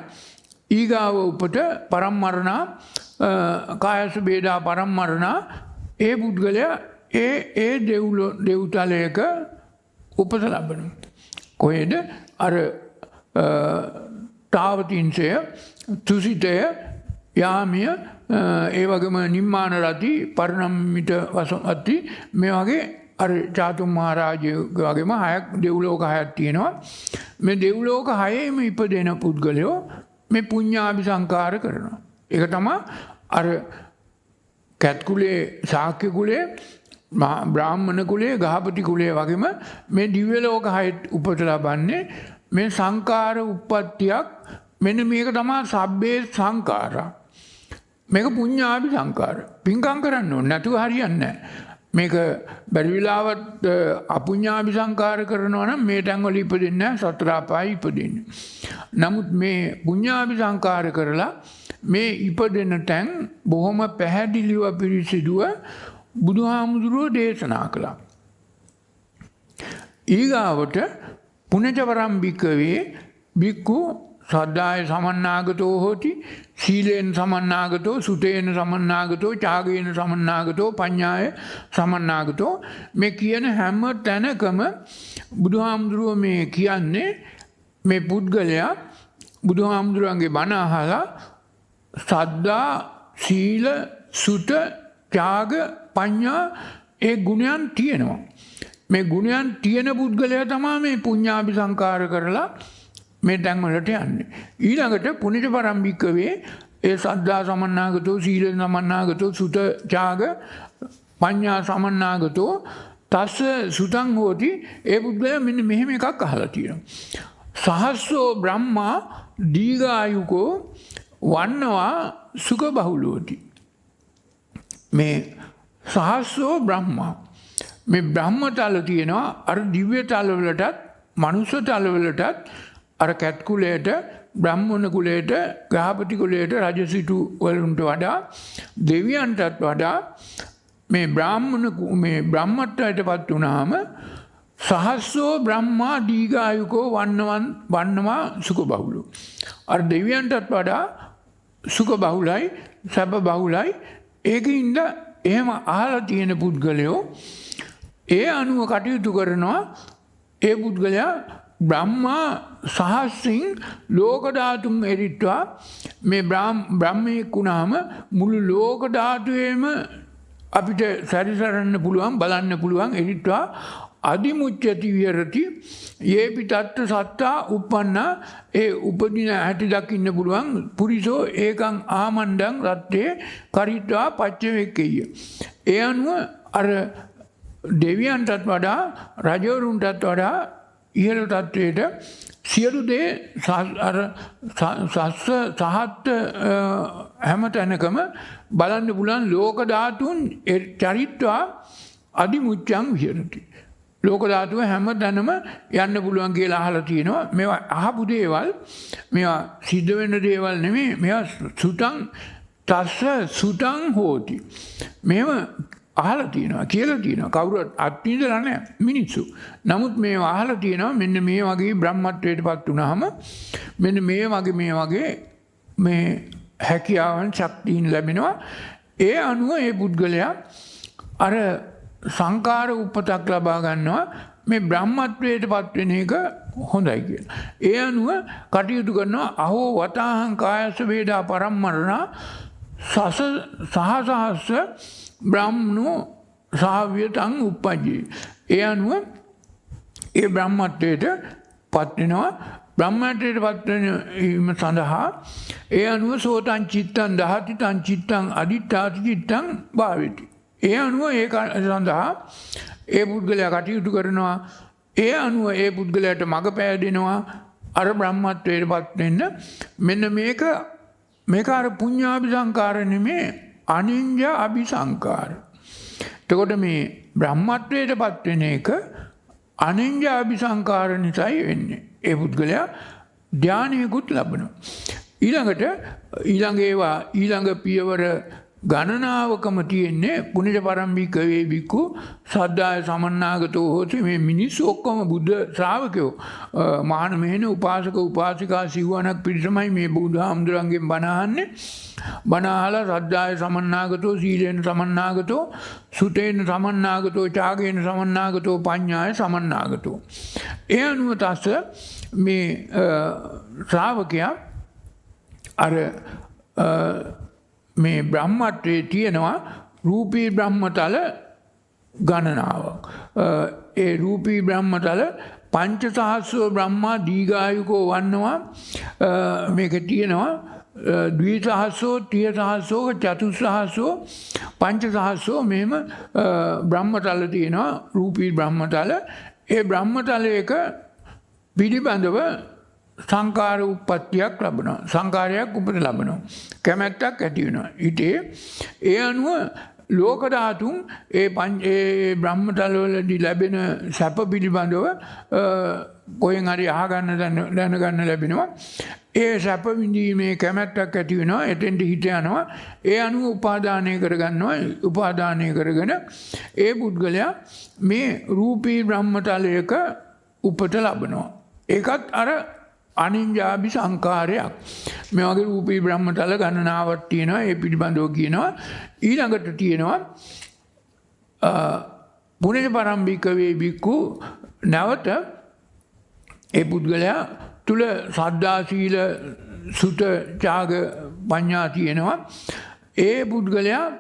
ඊගාව උපත පරම්මරණා කායස බේදා පරම්මරණා ඒ පුද්ගලයා ඒ දෙව්තලයක උපත ලබනවා. කොහෙද? අර තාවතින්සය තුසිතය යාමිය ඒ වගේම නිම්මාන රති පරිණම්මිත වසවත්ති මේ වගේ අර චාතුම් මහරජය වගේම 6ක් දෙව්ලෝක 6ක් තියෙනවා. මේ දෙව්ලෝක 6ෙම ඉපදෙන පුද්ගලයෝ මේ පුඤ්ඤාභි සංකාර කරනවා. ඒක තමයි අර කැත් කුලේ ශාක්‍ය කුලේ බ්‍රාහ්මණ කුලේ ගහපති කුලේ වගේම මේ දිව්‍ය ලෝක 6 උපත ලබන්නේ මේ සංකාර උප්පත්තියක්. මෙන්න මේක තමයි සබ්බේ සංකාරා. මේක පුඤ්ඤාභි සංකාර. පින්කම් කරන්න ඕනේ නැතුව හරියන්නේ නැහැ. මේක බැරි වෙලාවත් අපුඤ්ඤාභි සංකාර කරනවා නම් මේ තැන් වල ඉපදෙන්නේ නැහැ සතර අපායි ඉපදෙන්නේ. නමුත් මේ පුඤ්ඤාභි සංකාර කරලා මේ ඉපදෙන තැන් බොහොම පැහැදිලිව පිරිසිදුව බුදුහාමුදුරුවෝ දේශනා කළා. ඊගාවට පුණජවරම් භික්ඛවේ භික්ඛු සද්ධාය සමන්නාගතෝ හෝති සීලේන සමන්නාගතෝ සුතේන සමන්නාගතෝ ත්‍යාගේන සමන්නාගතෝ පඤ්ඤාය සමන්නාගතෝ මේ කියන හැම තැනකම බුදුහාමුදුරුවෝ මේ කියන්නේ මේ පුද්ගලයා බුදුහාමුදුරුවන්ගේ බණ අහලා සද්ධා සීල සුත ත්‍යාග පඤ්ඤා ඒ ගුණයන් තියෙනවා. මේ ගුණයන් තියෙන පුද්ගලයා තමයි මේ පුඤ්ඤාභි සංකාර කරලා මේ තැන් වලට යන්නේ. ඊළඟට පුණජ පරම්පිකවේ ඒ සද්ධා සමන්නාගතෝ සීල සමන්නාගතෝ සුත ත්‍යාග පඤ්ඤා සමන්නාගතෝ තස්ස සුතං හෝති ඒ පුද්ගලයා මෙන්න මෙහෙම එකක් අහලා තියෙනවා. සහස්සෝ බ්‍රහ්මා දීඝායුකෝ වන්නවා සුඛ බහුලෝති. මේ සහස්සෝ බ්‍රහ්මා මේ බ්‍රහ්මතල තියෙනවා අර දිව්‍ය තල වලටත් මනුෂ්‍ය තල වලටත් අර කැත් කුලයට බ්‍රාහ්මණ කුලයට ග්‍රහපති කුලයට රජසිටු වලට වඩා දෙවියන්ටත් වඩා මේ බ්‍රහ්මත්වයටපත් වුණාම සහස්සෝ බ්‍රහ්මා දීඝායුකෝ වන්නවා සුඛ බහුලෝ. අර දෙවියන්ටත් වඩා සුඛ බහුලයි සැප බහුලයි. ඒකින්ද එහෙම අහලා තියෙන පුද්ගලයෝ ඒ අනුව කටයුතු කරනවා. ඒ පුද්ගලයා බ්‍රහ්මා සහස්සින් ලෝක ධාතුන් එරිට්වා මේ බ්‍රහ්මයෙක් වුණාම මුළු ලෝක ධාතුවේම අපිට සැරිසරන්න පුළුවන් බලන්න පුළුවන් එරිට්වා අදිමුච්ඡති විහෙරති යේපි තත්ත සත්තා uppන්න ඒ උපදින හැටි දකින්න පුළුවන් පුරිසෝ ඒකං ආමණ්ඩං රත්තේ කරිත්වා පච්චවෙක්කෙය. ඒ අනුව අර දෙවියන්ටත් වඩා රජවරුන්ටත් වඩා ඉහළ තත්වයට සියලු දේ අර සස්ස සහත් හැම තැනකම බලන්න පුළුවන් ලෝක ධාතුන් චරිත්වා අදිමුච්ඡං විහෙරති. ලෝක ධාතුව හැම තැනම යන්න පුළුවන් කියලා අහලා තියෙනවා. මේවා අහපු දේවල් මේවා සිද්ධ වෙන දේවල් නෙමෙයි. මේවා සුතං තස්ස සුතං හෝති. මේව අහලා තියෙනවා කියලා තියෙනවා. කවුරුත් අත්විඳලා නැහැ මිනිස්සු. නමුත් මේව අහලා තියෙනවා මෙන්න මේ වගේ බ්‍රහ්මත්වයටපත් වුණාම මෙන්න මේ වගේ මේ හැකියාවන් ශක්තියින් ලැබෙනවා. ඒ අනුව ඒ පුද්ගලයා අර සංකාර උපතක් ලබා ගන්නවා මේ බ්‍රහ්මත්වයටපත් වෙන එක හොඳයි කියලා. ඒ අනුව කටයුතු කරනවා අහෝ වතාහං කායස වේදා පරම්මරණ සහසහස්ස බ්‍රාහ්මනෝ සාව්‍යතං උපජ්ජේ. ඒ අනුව ඒ බ්‍රහ්මත්වයට පත් වෙනවා. බ්‍රහ්මත්වයට පත් වීම සඳහා ඒ අනුව සෝතං චිත්තං දහති තං චිත්තං අදිත්තාති චිත්තං භාවති. ඒ අනුව ඒ සඳහා ඒ පුද්ගලයා කටයුතු කරනවා. ඒ අනුව ඒ පුද්ගලයාට මඟ පෑදෙනවා අර බ්‍රහ්මත්වයට පත් වෙන්න. මෙන්න මේක අර පුඤ්ඤාභිසංකාර නෙමේ අනිඤ්ඤ අபிසංකාර. එතකොට මේ බ්‍රහ්මත්වයට පත් වෙන එක අනිඤ්ඤ අபிසංකාර නිසායි වෙන්නේ. ඒ පුද්ගලයා ධානයකුත් ලබනවා. ඊළඟ පියවර ගණනාවකම තියෙන්නේ පුනිජ පරම්පික වේ බිකු සද්ධාය සමන්නාගතෝ හොති. මේ මිනිස්සු ඔක්කොම බුද්ධ ශ්‍රාවකයෝ මහාන මෙහෙණ උපාසක උපාසිකා සිව්වනක් පිරිසමයි මේ බුදුහාමුදුරන්ගෙන් බණ අහන්නේ. බණ අහලා සද්ධාය සමන්නාගතෝ සීලේන සමන්නාගතෝ සුතේන සමන්නාගතෝ ත්‍යාගේන සමන්නාගතෝ පඤ්ඤාය සමන්නාගතෝ. ඒ අනුව තස්ස මේ ශ්‍රාවකයා අර මේ බ්‍රහ්මත්වයේ තියෙනවා රූපී බ්‍රහ්මතල ගණනාවක්. ඒ රූපී බ්‍රහ්මතල පංචසහස්‍රෝ බ්‍රහ්මා දීඝායුකෝ වන්නවා. මේක තියෙනවා ද්විසහස්‍රෝ ත්‍රිසහස්‍රෝ චතුස්සහස්‍රෝ පංචසහස්‍රෝ මෙහෙම බ්‍රහ්මතල තියෙනවා රූපී බ්‍රහ්මතල. ඒ බ්‍රහ්මතලයක පිළිබඳව සංකාර උප්පත්තියක් ලබනවා. සංකාරයක් උපත ලබනවා. කැමැත්තක් ඇති වෙනවා. ඊටේ ඒ අනුව ලෝක ධාතුන් ඒ බ්‍රහ්මතල වලදී ලැබෙන සැප පිළිබඳව කොහෙන් හරි අහගන්න දැනගන්න ලැබෙනවා. ඒ සැප විඳීමේ කැමැත්තක් ඇති වෙනවා. එතෙන්ට හිත යනවා. ඒ අනුව උපාදානය කරගන්නවා. උපාදානය කරගෙන ඒ පුද්ගලයා මේ රූපී බ්‍රහ්මතලයක උපත ලබනවා. ඒකත් අර අනිඤ්ඤාභි සංකාරයක්. මේ වගේ රූපී බ්‍රහ්මතල ගණනාවක් තියෙනවා. ඒ පිළිබඳව කියනවා. ඊළඟට තියෙනවා පුනිජ පරම්පික වේ බික්කු නැවත ඒ පුද්ගලයා තුල සද්ධා සීල සුත ත්‍යාග පඤ්ඤා තියෙනවා. ඒ පුද්ගලයා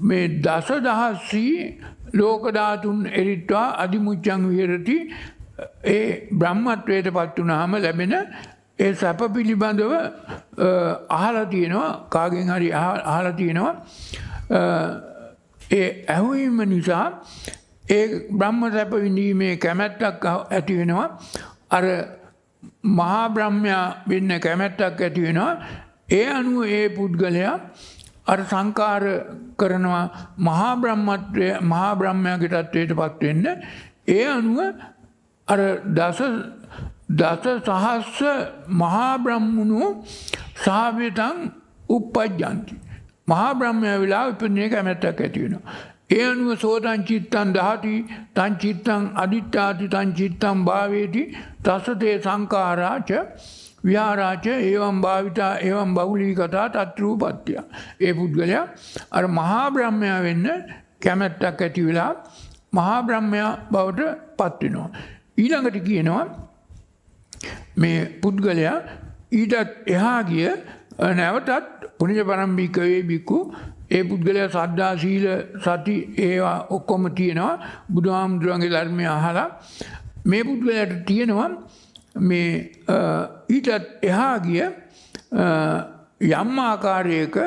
මේ දසදහස්සී ලෝක ධාතුන් එරිත්වා අදිමුච්ඡං විහෙරති. ඒ බ්‍රහ්මත්වයට පත් වුණාම ලැබෙන ඒ සැප පිළිබඳව අහලා තියෙනවා. කාගෙන් හරි අහලා තියෙනවා. ඒ ඇහුවීම නිසා ඒ බ්‍රහ්ම සැප විඳීමේ කැමැත්තක් ඇති වෙනවා. අර මහා බ්‍රහ්මයා වෙන්න කැමැත්තක් ඇති වෙනවා. ඒ අනුව ඒ පුද්ගලයා අර සංකාර කරනවා මහා බ්‍රහ්මයාගේ තත්වයට පත් වෙන්න. ඒ අනුව අර දස සහස්ස මහා බ්‍රහ්මනෝ සාව්‍යතං උප්පජ්ජන්ති. මහා බ්‍රහ්මයා වෙලා ඉපදින කැමැත්තක් ඇති වෙනවා. ඒ අනුව සෝතං චිත්තං දහති තං චිත්තං අදිත්තාති තං චිත්තං භාවේති තස්සතේ සංඛාරාච විහාරාච එවං භාවිතා එවං බහුලී කතා තත්රූපත්‍ය. ඒ පුද්ගලයා අර මහා බ්‍රහ්මයා වෙන්න කැමැත්තක් ඇති වෙලා මහා බ්‍රහ්මයා බවට පත් වෙනවා. ඊළඟට කියනවා මේ පුද්ගලයා ඊටත් එහා ගිය නැවතත් පුනිජ පරම්පික වේ බිකු ඒ පුද්ගලයා සද්ධා සීල සති ඒවා ඔක්කොම තියෙනවා බුදුහාමුදුරන්ගේ ධර්මය අහලා මේ පුද්ගලයාට තියෙනවා මේ ඊටත් එහා ගිය යම් ආකාරයක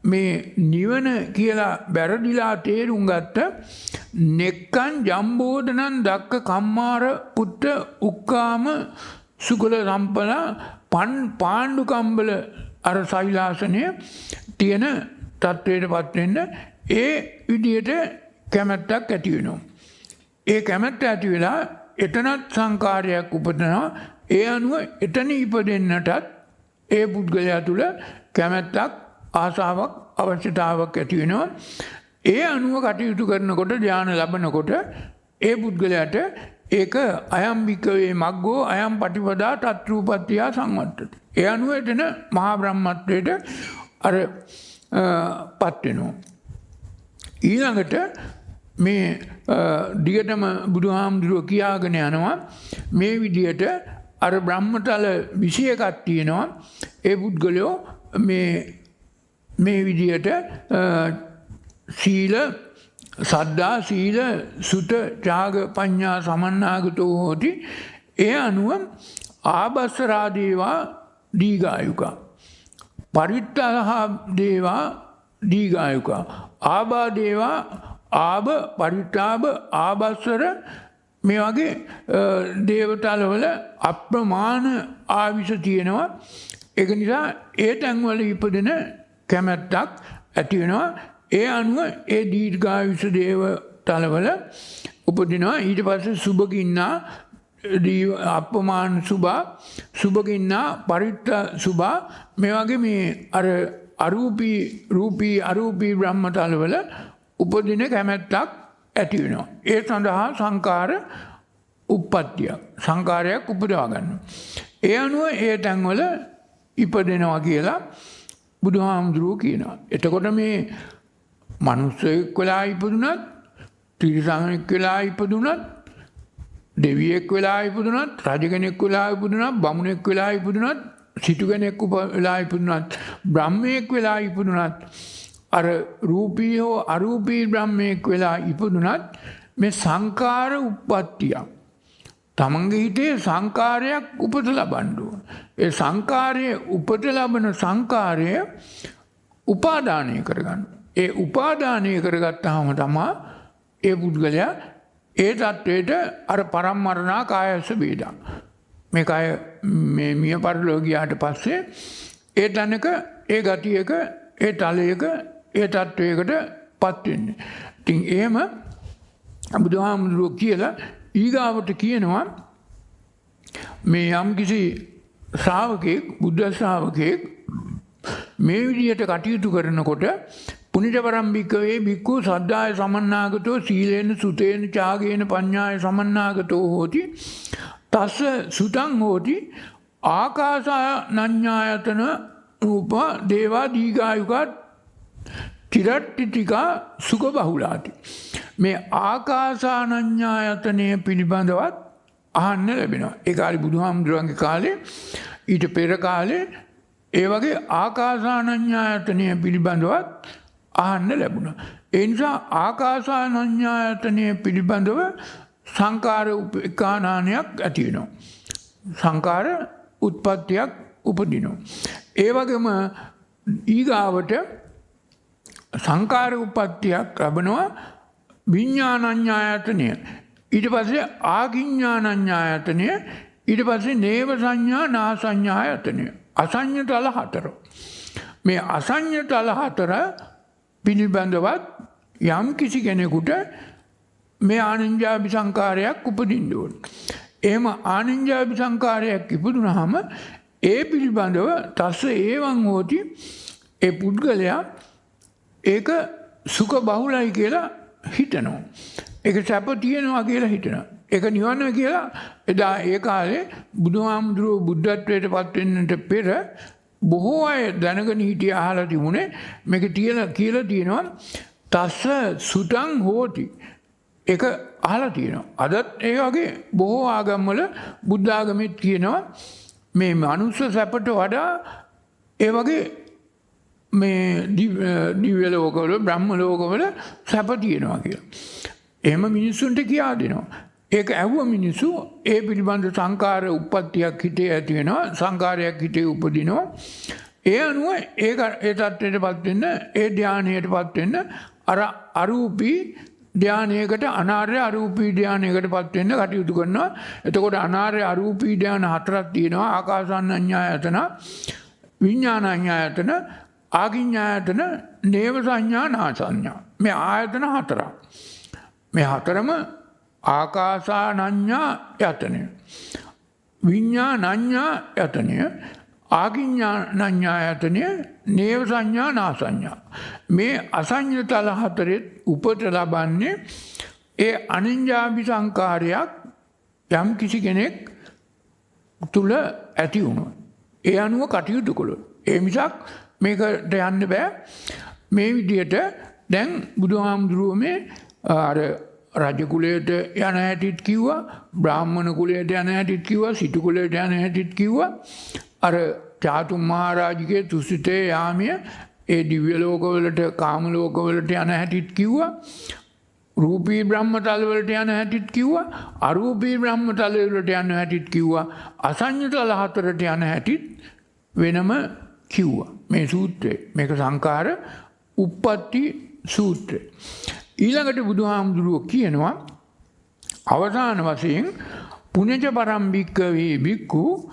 මේ නිවන කියලා බැරදිලා තේරුම් ගත්ත නෙක්කන් ජම්බෝධනං දක්ක කම්මාර පුත්ත උක්කාම සුකල සම්පලා පාණ්ඩු කම්බල අර සෛලාසනය තියෙන තත්ත්වයට පත් වෙන්න ඒ විදියට කැමැත්තක් ඇති වෙනවා. ඒ කැමැත්ත ඇති වෙලා එතනත් සංකාරයක් උපදිනවා. ඒ අනුව එතන ඉපදෙන්නටත් ඒ පුද්ගලයා තුළ කැමැත්තක් ආසාවක් අවශ්‍යතාවක් ඇති වෙනවා. ඒ අනුව කටයුතු කරනකොට ධ්‍යාන ලබනකොට ඒ පුද්ගලයාට ඒක අයම් භික්ඛවේ මග්ගෝ අයම් පටිපදා තත්රූපත්තිය සංවත්තති. ඒ අනුව එතන මහා බ්‍රහ්මත්වයට අර පත් වෙනවා. ඊළඟට මේ දිගටම බුදුහාමුදුරුවෝ කියාගෙන යනවා මේ විදියට අර බ්‍රහ්මතල 21ක් තියෙනවා. ඒ පුද්ගලයෝ මේ විදියට සීල සද්ධා සීල සුත ත්‍යාග පඤ්ඤා සමන්නාගතෝ හෝති. ඒ අනුව ආබස්සරා දේවා දීඝායුකා පරිත්තාහා දේවා දීඝායුකා ආබා දේවා ආබ පරිත්තාබ ආබස්සර මේ වගේ දේවතාවල අප්‍රමාණ ආවිෂ තියෙනවා. ඒක නිසා ඒ තැන්වල ඉපදෙන කැමැත්තක් ඇති වෙනවා. ඒ අනුව ඒ දීර්ඝායුෂ දේවතාවල උපදිනවා. ඊට පස්සේ සුභගින්නා අප්‍රමාණ සුභගින්නා පරිත්ත සුභා මේ වගේ මේ අර රූපී අරූපී බ්‍රහ්මතලවල උපදින කැමැත්තක් ඇති වෙනවා. ඒ සඳහා සංකාර උප්පත්තිය සංකාරයක් උපදවා ගන්නවා. ඒ අනුව ඒ තැන්වල ඉපදෙනවා කියලා බුදුහාමුදුරුවෝ කියනවා. එතකොට මේ මනුස්සයෙක් වෙලා ඉපදුනත් තිරිසනෙක් වෙලා ඉපදුනත් දෙවියෙක් වෙලා ඉපදුනත් රජ කෙනෙක් වෙලා ඉපදුනත් බමුණෙක් වෙලා ඉපදුනත් සිටු කෙනෙක් වෙලා ඉපදුනත් බ්‍රහ්මයෙක් වෙලා ඉපදුනත් අර රූපී හෝ අරූපී බ්‍රහ්මයෙක් වෙලා ඉපදුනත් මේ සංකාර උප්පත්තිය තමන්ගේ හිතේ සංකාරයක් උපත ලබන්න ඕන. ඒ සංකාරයේ උපත ලබන සංකාරය උපාදානය කරගන්න. ඒ උපාදානය කරගත්තාම තමයි ඒ පුද්ගලයා ඒ தത്വෙට අර පරම්මරණා කායස වේදා මේ කාය මේ මිය පරලෝකියාට පස්සේ ඒ තැනක ඒ ගතියක ඒ තලයක ඒ தത്വයකට පත් වෙන්නේ. ඉතින් එහෙම බුදුහාමුදුරුවෝ කියලා ඊගාවට කියනවා මේ යම්කිසි ශ්‍රාවකෙක් බුද්ධ ශ්‍රාවකෙක් මේ විදියට කටයුතු කරනකොට පුනිත පරම්පිකවේ භික්ඛු සද්ධාය සමන්නාගතෝ සීලේන සුතේන ත්‍යාගේන පඤ්ඤාය සමන්නාගතෝ හෝති තස්ස සුතං හෝති ආකාසානඤ්ඤායතන රූප දේවා දීඝායුකා චිරට්ටිතිකා සුඛ බහුලාති. මේ ආකාසානඤ්ඤායතනය පිළිබඳවත් අහන්න ලැබෙනවා. ඒ කාලේ බුදුහාමුදුරන්ගේ කාලේ ඊට පෙර කාලේ ඒ වගේ ආකාසානඤ්ඤායතනය පිළිබඳවත් අහන්න ලැබුණා. ඒ නිසා ආකාසානඤ්ඤායතනය පිළිබඳව සංකාර උපේක්ඛානානයක් ඇති වෙනවා. සංකාර උත්පත්තියක් උපදිනවා. ඒ වගේම ඊගාවට සංකාර උප්පත්තියක් ලැබෙනවා විඥානඤ්ඤායතනය. ඊට පස්සේ ආකිඥානඤ්ඤායතනය. ඊට පස්සේ නේව සංඥා නා සංඥායතනය. අසඤ්ඤ තල හතර. මේ අසඤ්ඤ තල හතර පිළිබඳවත් යම් කිසි කෙනෙකුට මේ ආනන්ජාභි සංකාරයක් උපදින්න ඕන. එහෙම ආනන්ජාභි සංකාරයක් ඉපදුනහම ඒ පිළිබඳව තස්ස ඒවං හෝති ඒ පුද්ගලයා ඒක සුඛ බහුලයි කියලා හිතනවා. ඒක සැප තියෙනවා කියලා හිතනවා. ඒක නිවන කියලා එදා ඒ කාලේ බුදුහාමුදුරුවෝ බුද්ධත්වයට පත් වෙන්නට පෙර බොහෝ අය දැනගෙන හිටිය අහලා තිබුණේ මේක කියලා තියෙනවා තස්ස සුතං හෝති. ඒක අහලා තියෙනවා. අදත් ඒ වගේ බොහෝ ආගම්වල බුද්ධ ආගමෙත් කියනවා මේ මනුස්ස සැපට වඩා ඒ වගේ මේ දිව්‍ය ලෝකවල බ්‍රහ්ම ලෝකවල සැප තියෙනවා කියලා. එහෙම මිනිස්සුන්ට කියා දෙනවා. ඒක ඇහුව මිනිස්සු ඒ පිළිබඳ සංකාර උප්පත්තියක් හිතේ ඇති වෙනවා. සංකාරයක් හිතේ උපදිනවා. ඒ අනුව ඒ තත්ත්වයටපත් වෙන්න, ඒ ධානයටපත් වෙන්න අර අරූපී ධානයකට අනාර්ය අරූපී ධානයකටපත් වෙන්න කටයුතු කරනවා. එතකොට අනාර්ය අරූපී ධාන හතරක් තියෙනවා. ආකාසානඤ්ඤායතන, විඥානඤ්ඤායතන, ආකින්ඤායතන, නේව සංඥා නාසඤ්ඤා. මේ ආයතන හතරක්. මේ හතරම ආකාසානඤ්ඤායතනය, විඥානඤ්ඤායතනය, ආකින්ඤානඤ්ඤායතනය, නේව සංඥා නාසඤ්ඤා. මේ අසඤ්ඤ තල හතරේ උපත ලබන්නේ ඒ අනිඤ්ඤාභි සංකාරයක් යම් කිසි කෙනෙක් තුල ඇති වුණොත්. ඒ අනුව කටයුතු කළොත්. ඒ මිසක් මේකට යන්න බෑ. මේ විදිහට දැන් බුදුහාමුදුරුවෝ මේ අර රජ කුලයට යන හැටිත් කිව්වා, බ්‍රාහ්මණ කුලයට යන හැටිත් කිව්වා, සිටු කුලයට යන හැටිත් කිව්වා. අර චාතුම් මහරජගේ තුසිතේ යාමිය ඒ දිව්‍ය ලෝකවලට, කාම ලෝකවලට යන හැටිත් කිව්වා. රූපී බ්‍රහ්මතල වලට යන හැටිත් කිව්වා. අරූපී බ්‍රහ්මතල වලට යන හැටිත් කිව්වා. අසඤ්ඤ තල හතරට යන හැටිත් වෙනම කිව්වා. මේ සූත්‍රය. මේක සංඛාර උප්පත්ති සූත්‍රය. ඊළඟට බුදුහාමුදුරුවෝ කියනවා අවසාන වශයෙන් පුඤ්ඤච පරම්භික්ඛවේ භික්ඛු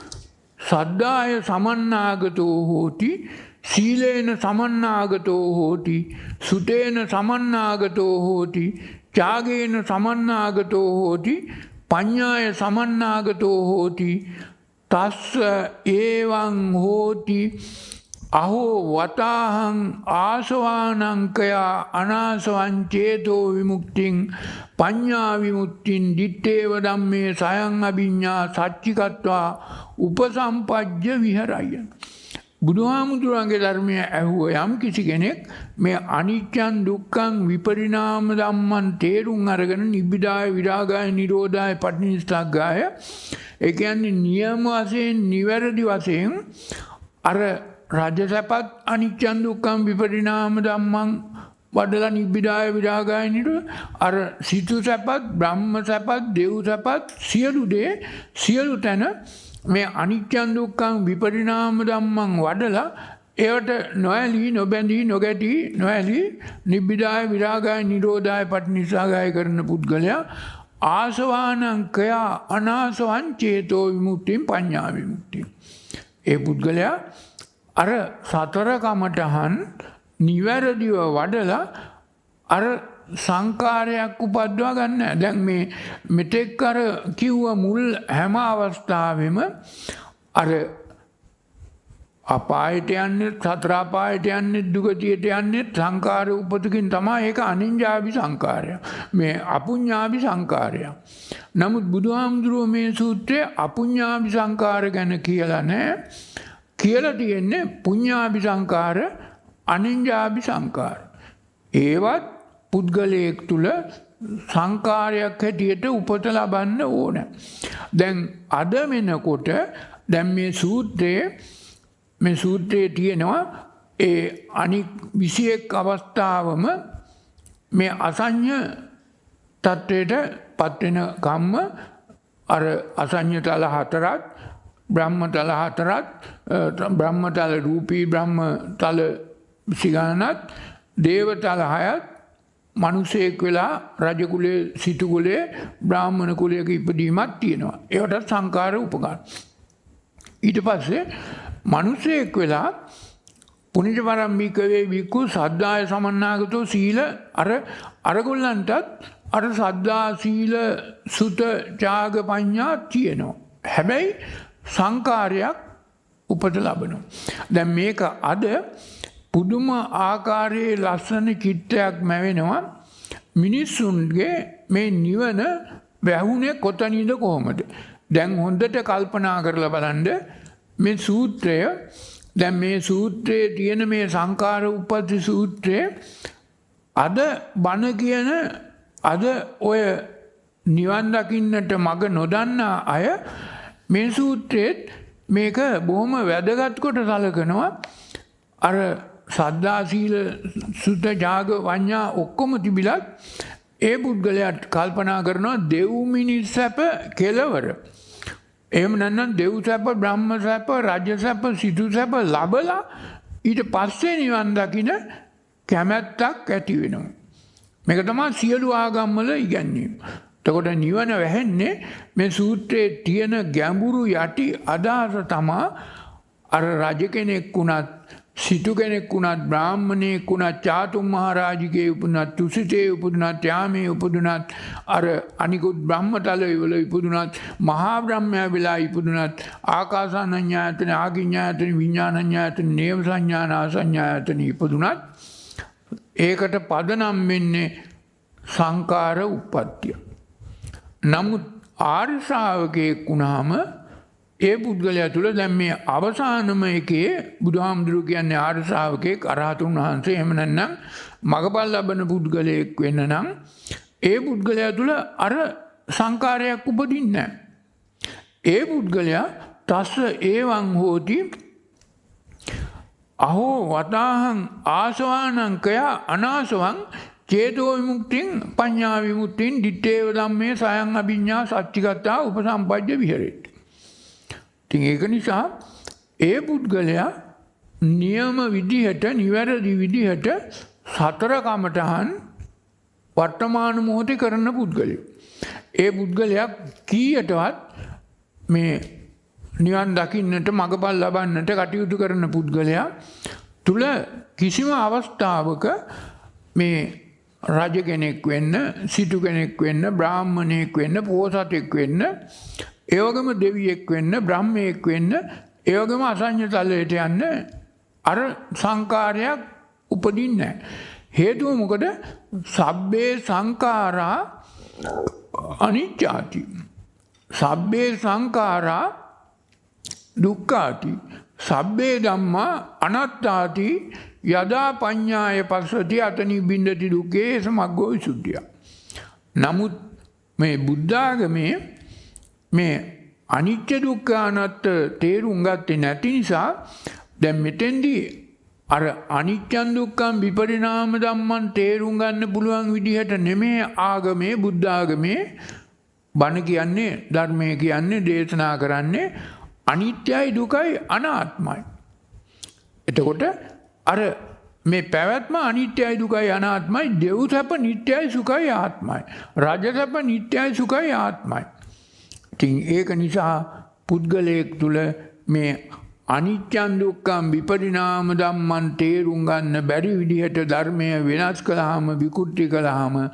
සද්ධාය සමන්නාගතෝ හෝති, සීලේන සමන්නාගතෝ හෝති, සුතේන සමන්නාගතෝ හෝති, ත්‍යාගේන සමන්නාගතෝ හෝති, පඤ්ඤාය සමන්නාගතෝ හෝති. තස්ස ඒවං හෝති අහෝ වතාහං ආසවානංකයා අනාසවං චේතෝ විමුක්තිං පඤ්ඤා විමුක්තිං දිත්තේව ධම්මේ සයං අභිඤ්ඤා සච්චිකත්වා උපසම්පජ්ජ විහරය. බුදුහාමුදුරන්ගේ ධර්මය ඇහුව යම් කිසි කෙනෙක් මේ අනිච්චං දුක්ඛං විපරිණාම ධම්මං තේරුම් අරගෙන නිබ්බිදාය විරාගාය නිරෝධාය පටිනිස්සග්ගාය, ඒ කියන්නේ නියම වශයෙන් නිවැරදි වශයෙන් අර රාජ්‍ය සැපත් අනිච්චං දුක්ඛං විපරිණාම ධම්මං වඩලා නිබ්බිදාය විරාගාය නිරෝධ, අර සිතු සැපත්, බ්‍රහ්ම සැපත්, දේව සැපත්, සියලු දේ සියලු තැන මේ අනිච්චං දුක්ඛං විපරිණාම ධම්මං වඩලා ඒවට නොඇලී නොබැඳී නොගැටී නොඇලී නිබ්බිදාය විරාගාය නිරෝධාය පටිනිස්සග්ගාය කරන පුද්ගලයා ආසවානංකයා අනාසවං චේතෝ විමුක්තිං පඤ්ඤා විමුක්තිං. ඒ පුද්ගලයා අර සතර කමඨහන් නිවැරදිව වඩලා අර සංකාරයක් උපද්දවා ගන්න. දැන් මේ මෙතෙක් අර කිව්ව මුල් හැම අවස්ථාවෙම අර අපායට යන්නේ, සතර අපායට යන්නේ, දුගතියට යන්නේ සංකාර උපතකින් තමයි. ඒක අනිඤ්ඤාභි සංකාරය. මේ අපුඤ්ඤාභි සංකාරය. නමුත් බුදුහාමුදුරුවෝ මේ සූත්‍රයේ අපුඤ්ඤාභි සංකාර ගැන කියලා නැහැ. කියලා තියෙන්නේ පුඤ්ඤාභි සංකාර, අනිඤ්ඤාභි සංකාර. ඒවත් පුද්ගලයෙක් තුල සංකාරයක් හැටියට උපත ලබන්න ඕන. දැන් අද වෙනකොට දැන් මේ සූත්‍රයේ තියෙනවා ඒ අනික් 21 අවස්ථාවම මේ අසඤ්ඤ තත්වයට පත් වෙන කම්ම අර අසඤ්ඤ තල හතරත්, බ්‍රහ්ම තල හතරත්, බ්‍රහ්ම තල රූපී බ්‍රහ්ම තල සිගානත්, දේව තල හයත්, මිනිසෙක් වෙලා රජ කුලයේ, සිටු කුලයේ, බ්‍රාහ්මණ කුලයක ඉපදීමක් තියෙනවා. ඒවට සංකාර උපකාර. ඊට පස්සේ මිනිසෙක් වෙලා පුඤ්ඤච පරම්භික්ඛවේ භික්ඛු සද්ධාය සමන්නාගතෝ සීල, අරගොල්ලන්ටත් අර සද්ධා, සීල, සුත, ත්‍යාග, පඤ්ඤා තියෙනවා. හැබැයි සංකාරයක් උපත ලබනවා. දැන් මේක අද පුදුම ආකාරයේ ලස්සන චිත්‍රයක් මැවෙනවා. මිනිස්සුන්ගේ මේ නිවන වැහුනේ කොතනින්ද කොහොමද? දැන් හොඳට කල්පනා කරලා බලන්න මේ සූත්‍රය. දැන් මේ සූත්‍රයේ තියෙන මේ සංකාර උප්පත්ති සූත්‍රයේ අද බණ කියන, අද ඔය නිවන් දකින්නට මඟ නොදන්නා අය මේ සූත්‍රයේත් මේක බොහොම වැදගත් කොට සලකනවා. අර සද්ධා සීල සුත ජාග වඤ්ඤා ඔක්කොම තිබිලත් ඒ පුද්ගලයාට කල්පනා කරනවා දෙව් මිනිස් සැප කෙලවර. එහෙම නැත්නම් දෙව් සැප, බ්‍රහ්ම සැප, රජ සැප, සිටු සැප ලැබලා ඊට පස්සේ නිවන් දකින්න කැමැත්තක් ඇති වෙනවා. මේක තමයි සියලු ආගම්වල ඉගැන්වීම. එතකොට නිවන වැහෙන්නේ මේ සූත්‍රයේ තියෙන ගැඹුරු යටි අදහස තමයි අර රජ කෙනෙක් වුණත්, සිටු කෙනෙක් වුණත්, බ්‍රාහ්මණයෙක් වුණත්, චාතුම් මහරජකේ උපුණත්, තුසිතේ උපුණත්, යාමේ උපුණත්, අර අනිකුත් බ්‍රහ්මතලයේ වල උපුණත්, මහා බ්‍රහ්මයා වෙලා ඉපදුණත්, ආකාසානඤ්ඤායතන, ආගිඤ්ඤායතන, විඥානඤ්ඤායතන, නේව සංඥාන ආසඤ්ඤායතන ඉපදුණත් ඒකට පදනම් වෙන්නේ සංකාර උප්පත්තිය. නමුත් ආර්ය ශ්‍රාවකයෙක් වුණාම ඒ පුද්ගලයා තුළ දැන් මේ අවසානම එකේ බුදුහාමුදුරුවෝ කියන්නේ ආර්ය ශ්‍රාවකයෙක්, අරහතුන් වහන්සේ, එහෙම නැත්නම් මගපල් ලබන පුද්ගලයෙක් වෙන්න නම් ඒ පුද්ගලයා තුළ අර සංකාරයක් උපදින්නේ නැහැ. ඒ පුද්ගලයා තස්ස ඒවං හෝති අහෝ වතාහං ආසවානං කයා අනාසවං චේතෝ විමුක්තිං පඤ්ඤා විමුක්තිං දිත්තේව ධම්මේ සයං අභිඤ්ඤා සච්චිගතා උපසම්පජ්ජ විහෙරෙත්. ඉතින් ඒක නිසා ඒ පුද්ගලයා නියම විදිහට, නිවැරදි විදිහට සතර කමඨහන් වර්තමාන මොහොතේ කරන පුද්ගලයා. ඒ පුද්ගලයා කීයටවත් මේ නිවන් දකින්නට, මගපල් ලබන්නට කටයුතු කරන පුද්ගලයා තුල කිසිම අවස්ථාවක මේ රජ කෙනෙක් වෙන්න, සිටු කෙනෙක් වෙන්න, බ්‍රාහ්මණයෙක් වෙන්න, පෝසතෙක් වෙන්න, ඒ වගේම දෙවියෙක් වෙන්න, බ්‍රහ්මයෙක් වෙන්න, ඒ වගේම අසඤ්ඤ තලයට යන්න අර සංකාරයක් උපදින්නේ නැහැ. හේතුව මොකද? සබ්බේ සංඛාරා අනිච්චාති. සබ්බේ සංඛාරා දුක්ඛාති. සබ්බේ ධම්මා අනාත්තාති. යදා පඤ්ඤාය පස්සති අතනි බින්දති දුක්ඛේ සමග්ගෝ විසුද්ධිය. නමුත් මේ බුද්ධාගමේ මේ අනිත්‍ය දුක්ඛ අනාත්ත තේරුම් ගත්තේ නැති නිසා දැන් මෙතෙන්දී අර අනිත්‍යං දුක්ඛං විපරිණාම ධම්මං තේරුම් ගන්න පුළුවන් විදිහට නෙමෙයි ආගමේ, බුද්ධාගමේ බණ කියන්නේ, ධර්මයේ කියන්නේ, දේශනා කරන්නේ අනිත්‍යයි, දුකයි, අනාත්මයි. එතකොට අර මේ පැවැත්ම අනිත්‍යයි, දුකයි, අනාත්මයි. දෙව් සැප නිට්ටයයි, සුඛයි, ආත්මයි. රජ සැප නිට්ටයයි, සුඛයි, ආත්මයි. ඉතින් ඒක නිසා පුද්ගලයෙක් තුළ මේ අනිත්‍යං දුක්ඛං විපරිණාම ධම්මං තේරුම් ගන්න බැරි විදිහට ධර්මය වෙනස් කළාම, විකෘති කළාම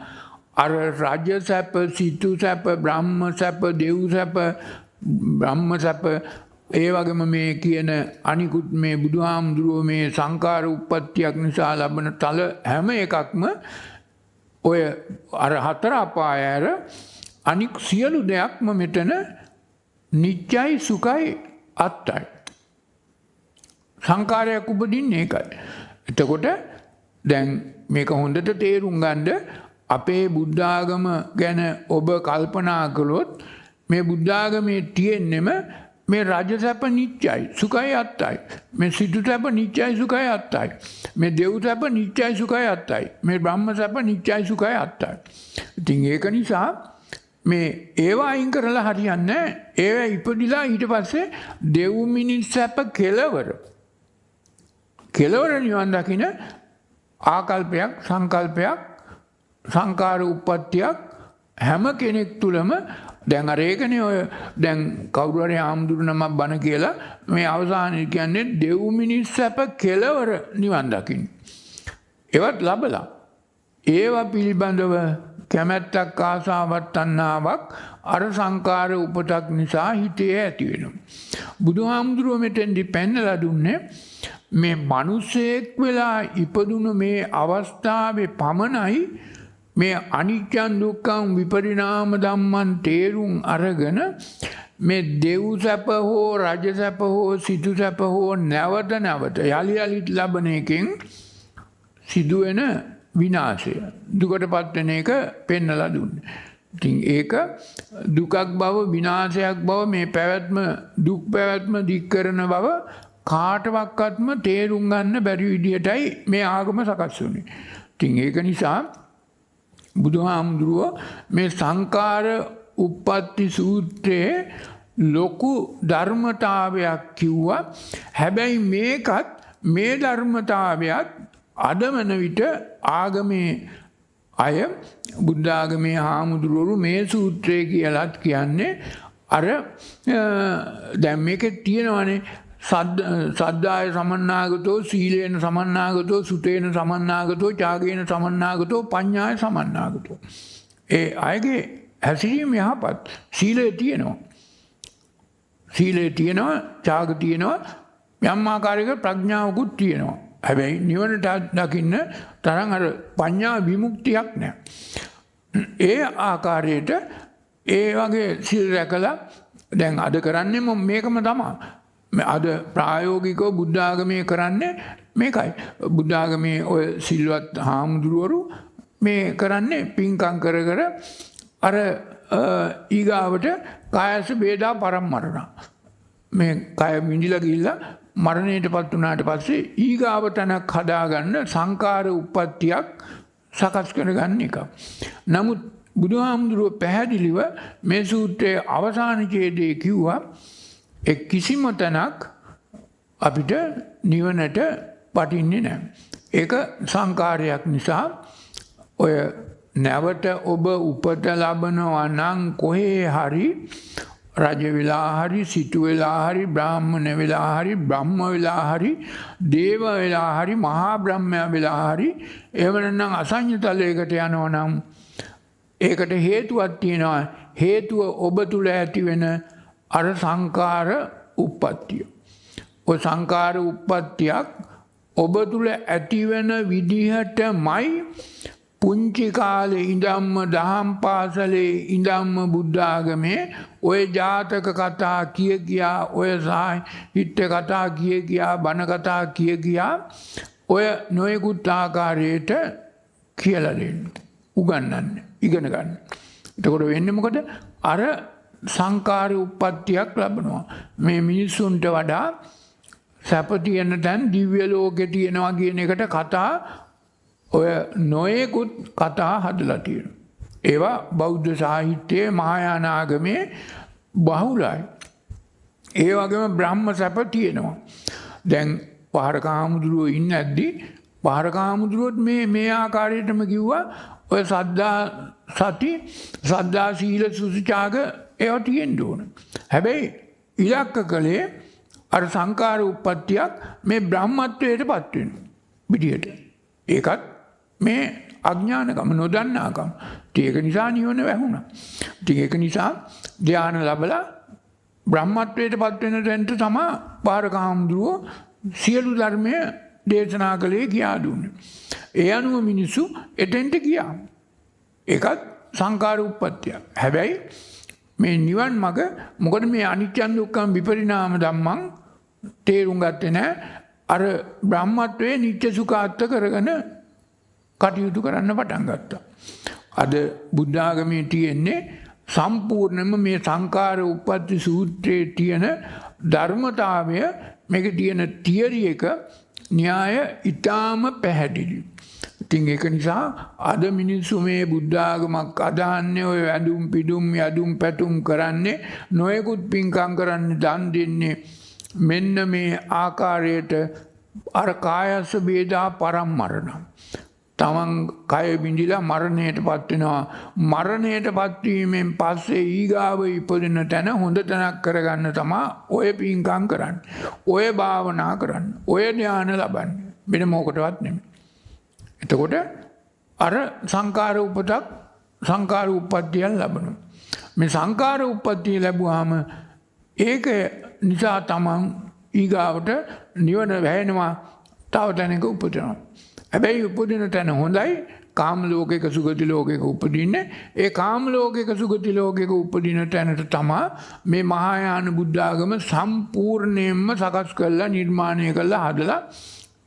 අර රජ සැප, සිටු සැප, බ්‍රහ්ම සැප, දෙව් සැප, බ්‍රහ්ම සැප, ඒ වගේම මේ කියන අනිකුත් මේ බුදුහාමුදුරුවෝ මේ සංකාර උප්පත්තියක් නිසා ලබන තල හැම එකක්ම ඔය අර හතර අපායර අනික් සියලු දෙයක්ම මෙතන නිත්‍යයි, සුඛයි, අත්තයි. සංකාරයක් උපදින්නේ ඒකයි. එතකොට දැන් මේක හොඳට තේරුම් ගන්න අපේ බුද්ධාගම ගැන ඔබ කල්පනා කළොත් මේ බුද්ධාගමේ තියෙන්නෙම මේ රජ සැප නිත්‍යයි, සුඛයි, අත්තයි. මේ සිටු සැප නිත්‍යයි, සුඛයි, අත්තයි. මේ දෙව් සැප නිත්‍යයි, සුඛයි, අත්තයි. මේ බ්‍රහ්ම සැප නිත්‍යයි, සුඛයි, අත්තයි. ඉතින් ඒක නිසා මේ ඒවා අයින් කරලා හරියන්නේ නැහැ. ඒවා ඉපදිලා ඊට පස්සේ දෙව් මිනිස් සැප කෙලවර නිවන් දකින්න ආකල්පයක්, සංකල්පයක්, සංකාර උප්පත්තියක් හැම කෙනෙක් තුළම දැන් අර ඒකනේ ඔය දැන් කවුරු හරි ආම්දුරු නමක් බණ කියලා මේ අවසානයේ කියන්නේ දෙව් මිනිස් සැප කෙලවර නිවන් දකින්න. ඒවත් ලැබලා ඒවා පිළිබඳව කැමැත්තක්, ආසාවක්, තණ්හාවක් අර සංකාර උපතක් නිසා හිතේ ඇති වෙනවා. බුදුහාමුදුරුවෝ මෙතෙන්දි පෙන්නලා දුන්නේ මේ මිනිසෙක් වෙලා ඉපදුණු මේ අවස්ථාවේ පමණයි මේ අනිත්‍යං දුක්ඛං විපරිණාම ධම්මං තේරුම් අරගෙන මේ දෙව් සැප හෝ රජ සැප හෝ සිටු සැප හෝ නැවත යලි ලබන එකෙන් සිදුවෙන විනාශය, දුකටපත් වෙන එක පෙන්නලා දුන්නේ. ඉතින් ඒක දුකක් බව, විනාශයක් බව, මේ පැවැත්ම, දුක් පැවැත්ම දික් කරන බව කාටවත්ම තේරුම් ගන්න බැරි විදිහටයි මේ ආගම සකස් වුනේ. ඉතින් ඒක නිසා බුදුහාමුදුරුවෝ මේ සංඛාර උප්පත්ති සූත්‍රයේ ලොකු ධර්මතාවයක් කිව්වා. හැබැයි මේකත් මේ ධර්මතාවයත් අද වන විට ආගමේ අය බුද්ධ ආගමේ හාමුදුරුවෝ මේ සූත්‍රය කියලාත් කියන්නේ අර දැන් මේකේ තියෙනවානේ සද්ධාය සමන්නාගතෝ සීලේන සමන්නාගතෝ සුතේන සමන්නාගතෝ ත්‍යාගේන සමන්නාගතෝ පඤ්ඤාය සමන්නාගතෝ. ඒ අයගේ හැසිරීම යහපත්. සීලය තියෙනවා. සීලය තියෙනවා, ත්‍යාග තියෙනවා, යම් ආකාරයක ප්‍රඥාවකුත් තියෙනවා. හැබැයි නිවනට දකින්න තරම් අර පඤ්ඤා විමුක්තියක් නැහැ. ඒ ආකාරයට ඒ වගේ සිල් රැකලා දැන් අද කරන්නේ මේකම තමයි. අද ප්‍රායෝගිකව බුද්ධ ආගමේ කරන්නේ මේකයි. බුද්ධ ආගමේ ඔය සිල්වත් හාමුදුරුවරු මේ කරන්නේ පින්කම් කර කර අර ඊගාවට කායස වේදා පරම්මරණ. මේ කය මිදිලා ගිහිල්ලා මරණයටපත් වුණාට පස්සේ ඊගාව තනක් හදාගන්න සංඛාර උප්පත්තියක් සකස් කරගන්න එක. නමුත් බුදුහාමුදුරුවෝ පැහැදිලිව මේ සූත්‍රයේ අවසාන ඡේදයේ කිව්වා කිසිම තැනක් අපිට නිවනට පටින්නේ නැහැ. ඒක සංකාරයක් නිසා ඔය නැවත ඔබ උපත ලබනවා නම් කොහේ හරි රජ වෙලා හරි සිටු වෙලා හරි බ්‍රාහ්මණ වෙලා හරි බ්‍රහ්ම වෙලා හරි දේව වෙලා හරි මහා බ්‍රහ්මයා වෙලා හරි එහෙම නැත්නම් අසඤ්ඤ තලයකට යනවා නම් ඒකට හේතුවක් තියෙනවා. හේතුව ඔබ තුල ඇති වෙන අර සංඛාර උප්පත්තිය. ඔය සංඛාර උප්පත්තියක් ඔබ තුල ඇති වෙන විදිහටමයි පුංචි කාලේ ඉඳන්ම දහම් පාසලේ ඉඳන්ම බුද්ධ ආගමේ ඔය ජාතක කතා කියා ඔය සාහිත්‍ය කතා කියා බණ කතා කියා ඔය නොයෙකුත් ආකාරයට කියලා දෙන්න උගන්වන්න ඉගෙන ගන්න. එතකොට වෙන්නේ මොකද? අර සංඛාර උප්පත්තියක් ලැබෙනවා. මේ මිනිස්සුන්ට වඩා සැප තියෙන තැන් දිව්‍ය ලෝකේ තියෙනවා කියන එකට කතා ඔය නොයෙකුත් කතා හදලා තියෙනවා. ඒවා බෞද්ධ සාහිත්‍යයේ මහායාන ආගමේ බහුලයි. ඒ වගේම බ්‍රහ්ම සැප තියෙනවා. දැන් පහරක හාමුදුරුවෝ ඉන්නේ නැද්දි පහරක හාමුදුරුවොත් මේ ආකාරයටම කිව්වා ඔය සද්දා සති සද්දා සීල සුසුචාග ඒවා තියෙන්න ඕන. හැබැයි ඉලක්ක කළේ අර සංඛාර උප්පත්තියක් මේ බ්‍රහ්මත්වයටපත් වෙන විදියට. ඒකත් මේ අඥානකම නොදන්නාකම. ඒක නිසා නිවන වැහුණා. ඉතින් ඒක නිසා ධ්‍යාන ලැබලා බ්‍රහ්මත්වයටපත් වෙන තැනට තමයි පාරකාම්දුරෝ සියලු ධර්මය දේශනා කළේ කියා දුන්නේ. ඒ අනුව මිනිස්සු එතෙන්ට ගියා. ඒකත් සංඛාර උප්පත්තිය. හැබැයි මේ නිවන් මඟ මොකද මේ අනිත්‍ය දුක්ඛ විපරිණාම ධම්මං තේරුම් ගත්තේ නැහැ. අර බ්‍රහ්මත්වයේ නිත්‍ය සුඛාත්ත කරගෙන කටයුතු කරන්න පටන් ගත්තා. අද බුද්ධ ආගමේ තියෙන්නේ සම්පූර්ණයෙන්ම මේ සංඛාර උප්පත්ති සූත්‍රයේ තියෙන ධර්මතාවය මේකේ තියෙන තියරි එක න්‍යාය ඊටාම පැහැදිලි. ඉතින් ඒක නිසා අද මිනිස්සු මේ බුද්ධ ආගමක් අදහන්නේ ඔය ඇඳුම් පිදුම් යදුම් පැතුම් කරන්නේ නොයෙකුත් පින්කම් කරන්නේ දන් දෙන්නේ මෙන්න මේ ආකාරයට අර කායස වේදා පරම්මරණ. තමන් කය බිඳිලා මරණයටපත් වෙනවා. මරණයටපත් වීමෙන් පස්සේ ඊගාව ඉපදින තැන හොඳ තැනක් කරගන්න තමයි ඔය පින්කම් කරන්නේ. ඔය භාවනා කරන්නේ. ඔය ධ්‍යාන ලබන්නේ. වෙන මොකටවත් නෙමෙයි. එතකොට අර සංඛාර උපතක් සංඛාර උප්පත්තිය ලැබෙනවා. මේ සංඛාර උප්පත්තිය ලැබුවාම ඒක නිසා තමන් ඊගාවට නිවන වැහෙනවා. තව තැනක උපදිනවා. හැබැයි උපදින තැන හොඳයි. කාම ලෝකයක සුගති ලෝකයක උපදින්නේ. ඒ කාම ලෝකයක සුගති ලෝකයක උපදින තැනට තමයි මේ මහායාන බුද්ධ ආගම සම්පූර්ණයෙන්ම සකස් කරලා නිර්මාණය කරලා හදලා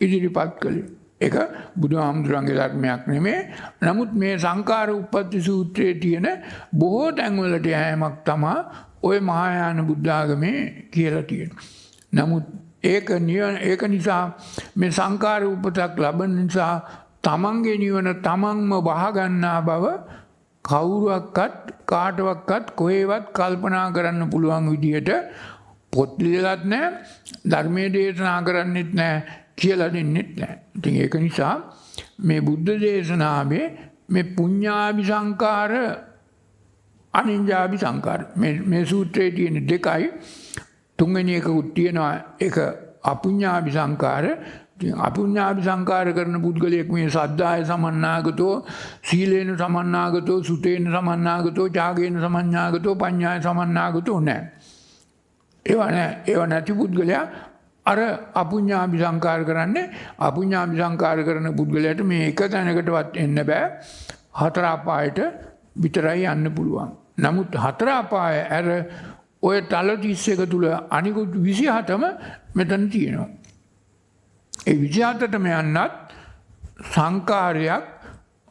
ඉදිරිපත් කළේ. ඒක බුදුහාමුදුරන්ගේ ධර්මයක් නෙමෙයි. නමුත් මේ සංඛාර උප්පත්ති සූත්‍රයේ තියෙන බොහෝ තැන්වලට යෑමක් තමයි ওই මහායාන බුද්ධ ආගමේ කියලා තියෙනවා. නමුත් ඒක නිසා මේ සංකාර උපතක් ලබන නිසා තමන්ගේ නිවන තමන්ම වහගන්නා බව කවුරුවක්වත් කාටවත් කොහෙවත් කල්පනා කරන්න පුළුවන් විදියට පොත් ලියලත් නැහැ ධර්මයේ දේශනා කරන්නෙත් නැහැ කියලා දෙන්නෙත් නැහැ. ඉතින් ඒක නිසා මේ බුද්ධ දේශනාවේ මේ පුඤ්ඤාභි සංකාර අනිඤ්ඤාභි සංකාර මේ සූත්‍රයේ තියෙන දෙකයි. තුන්වෙනි එකකුත් තියෙනවා ඒක අපුඤ්ඤාභි සංකාර. අපුඤ්ඤාභි සංකාර කරන පුද්ගලයෙක් මේ සද්ධාය සමන්නාගතෝ සීලේන සමන්නාගතෝ සුතේන සමන්නාගතෝ ත්‍යාගේන සමන්නාගතෝ පඤ්ඤාය සමන්නාගතෝ නැහැ. ඒව නැති පුද්ගලයා අර අපුඤ්ඤාභි සංකාර කරන්නේ අපුඤ්ඤාභි සංකාර කරන පුද්ගලයාට මේ එක තැනකටවත් එන්න බෑ. හතර අපායට විතරයි යන්න පුළුවන්. නමුත් හතර අපාය ඇර ඔය තල 31 තුල අනිකුත් 27ම මෙතන තියෙනවා. ඒ 27ටම යන්නත් සංකාරයක්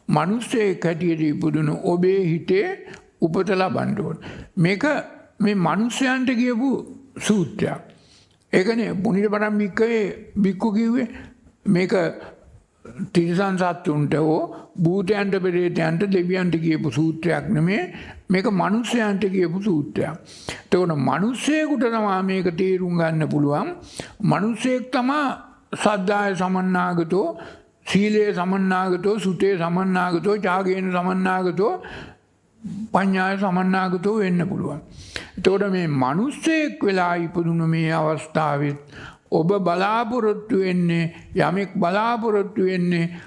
මිනිස්සෙක් හැටියට ඉපදුණු ඔබේ හිතේ උපත ලබන්න ඕන. මේක මේ මිනිස්යන්ට කියපු සූත්‍රයක්. ඒකනේ පුනිත පරම් බික්කු කිව්වේ මේක තිරිසන් සත්තුන්ට හෝ භූතයන්ට පෙරේතයන්ට දෙවියන්ට කියපු සූත්‍රයක් නෙමේ මේක මිනිස්යන්ට කියපු සූත්‍රයක්. එතකොට මිනිස්සෙකුට තමයි මේක තේරුම් ගන්න පුළුවන්. මිනිස්සෙක් තමයි සද්ධාය සමන්නාගතෝ සීලේ සමන්නාගතෝ සුතේ සමන්නාගතෝ ත්‍යාගේන සමන්නාගතෝ පඤ්ඤාය සමන්නාගතෝ වෙන්න පුළුවන්. එතකොට මේ මිනිස්සෙක් වෙලා ඉපදුණු මේ අවස්ථාවෙත් ඔබ බලාපොරොත්තු වෙන්නේ යමෙක් බලාපොරොත්තු වෙන්නේ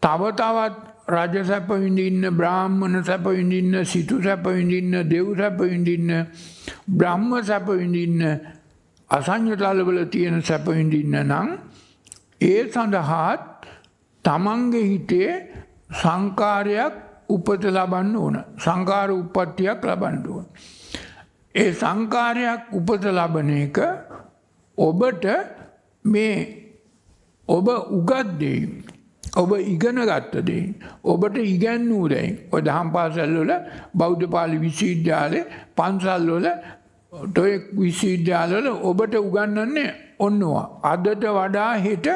තව තවත් රජ සැප විඳින්න බ්‍රාහ්මණ සැප විඳින්න සිටු සැප විඳින්න දෙව් සැප විඳින්න බ්‍රහ්ම සැප විඳින්න අසඤ්ඤතලවල තියෙන සැප විඳින්න නම් ඒ සඳහා තමන්ගේ හිතේ සංකාරයක් උපත ලබන්න ඕන. සංකාර උප්පත්තියක් ලබන්න ඕන. ඒ සංකාරයක් උපත ලබන එක ඔබට මේ ඔබ උගත් දෙයින් ඔබ ඉගෙන ගත්ත දෙයින් ඔබට ඉගැන්වූ දෙයින් ඔය දහම් පාසල් වල බෞද්ධ පාලි විශ්වවිද්‍යාලේ පන්සල් වල ටොයෙක් විශ්වවිද්‍යාල වල ඔබට උගන්වන්නේ ඔන්නවා අදට වඩා හෙට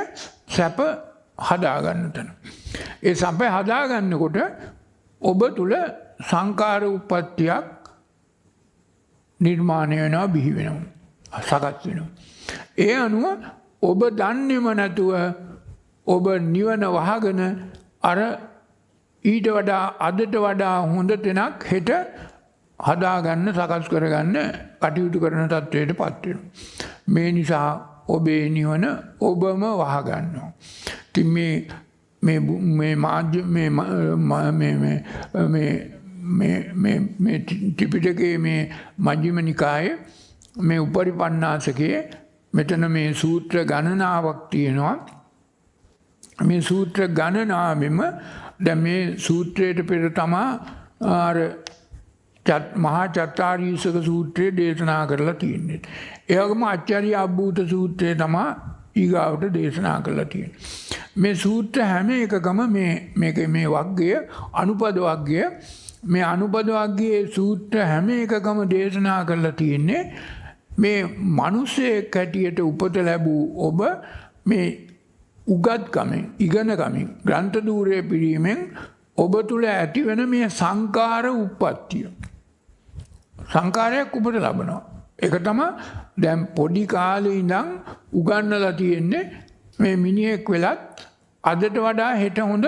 සැප හදා ගන්න තැන. ඒ සැප හදා ගන්නකොට ඔබ තුල සංකාර උප්පත්තියක් නිර්මාණය වෙනවා බිහි වෙනවා සකස් වෙනවා. ඒ අනුව ඔබ දන්නේම නැතුව ඔබ නිවන වහගෙන අර ඊට වඩා අදට වඩා හොඳ තැනක් හෙට හදාගන්න සකස් කරගන්න කටයුතු කරන තත්වයට පත් වෙනවා. මේ නිසා ඔබේ නිවන ඔබම වහගන්නවා. ඉතින් මේ ත්‍රිපිටකයේ මේ මජ්ක්‍ධිම නිකායේ මේ උපරිපන්නාසකයේ මෙතන මේ සූත්‍ර ගණනාවක් තියෙනවා. මේ සූත්‍ර ගණනාවෙම දැන් මේ සූත්‍රයට පෙර තමා අර මහා චත්තාරීසක සූත්‍රය දේශනා කරලා තියෙන්නේ. ඒ වගේම ආචාර්ය අබ්බූත සූත්‍රය තමයි ඊගාවට දේශනා කරලා තියෙන්නේ. මේ සූත්‍ර හැම එකකම මේ වග්ගය අනුපද වග්ගය මේ අනුපද වග්ගයේ සූත්‍ර හැම එකකම දේශනා කරලා තියෙන්නේ මේ මිනිසෙක් හැටියට උපත ලැබූ ඔබ මේ උගත්කමෙන් ඉගෙනගමින් ග්‍රන්ථ ධූරයේ පිරීමෙන් ඔබ තුල ඇතිවෙන මේ සංකාර උප්පත්තිය සංකාරයක් උපත ලබනවා. ඒක තමයි දැන් පොඩි කාලේ ඉඳන් උගන්වලා තියෙන්නේ මේ මිනිහෙක් වෙලත් අදට වඩා හෙට හොඳ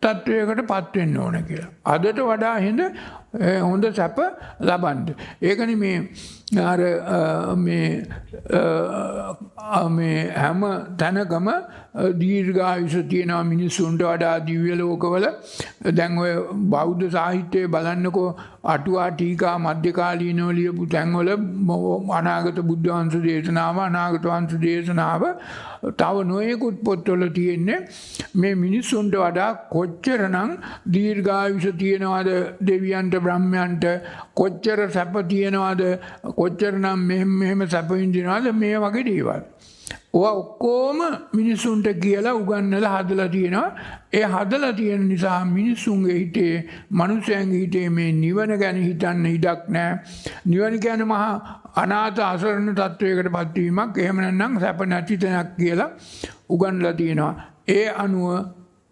තත්වයකට පත් වෙන්න ඕන කියලා. අදට වඩා හොඳ සැප ලබන්න. ඒකනේ මේ හැම තැනකම දීර්ඝායුෂ තියෙනවා මිනිස්සුන්ට වඩා දිව්‍ය ලෝකවල. දැන් ඔය බෞද්ධ සාහිත්‍යයේ බලන්නකෝ අටුවා ටීකා මධ්‍යකාලීනව ලියපු තැන්වල අනාගත බුද්ධ වංශ දේශනාව අනාගත වංශ දේශනාව තව නොයෙකුත් පොත්වල තියෙන්නේ මේ මිනිස්සුන්ට වඩා කොච්චරනම් දීර්ඝායුෂ තියනවාද දෙවියන්ට බ්‍රහ්මයන්ට කොච්චර සැප තියනවාද කොච්චරනම් මෙහෙම සැප විඳිනවාද මේ වගේ දේවල්. ඔවා ඔක්කොම මිනිසුන්ට කියලා උගන්වලා හදලා තියෙනවා. ඒ හදලා තියෙන නිසා මිනිසුන්ගේ හිතේ මනුස්සයන්ගේ හිතේ මේ නිවන ගැන හිතන්න ඉඩක් නැහැ. නිවන කියන්නේ මහා අනාථ අසරණ තත්වයකටපත් වීමක්. එහෙම නැත්නම් සැප නැති තැනක් කියලා උගන්වලා තියෙනවා. ඒ අනුව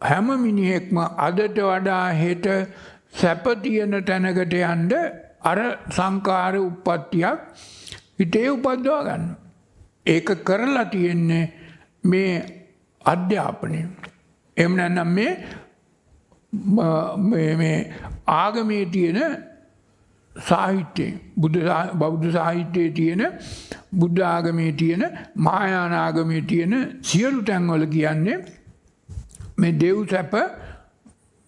හැම මිනිහෙක්ම අදට වඩා හෙට සැප තියෙන තැනකට යන්න අර සංකාර උප්පත්තියක් හිතේ උපද්දවා ගන්න. ඒක කරලා තියෙන්නේ මේ අධ්‍යාපනය. එහෙම නැත්නම් මේ ආගමේ තියෙන සාහිත්‍යය බෞද්ධ සාහිත්‍යයේ තියෙන බුද්ධ ආගමේ තියෙන මහායාන ආගමේ තියෙන සියලු තැන්වල කියන්නේ මේ දෙව් සැප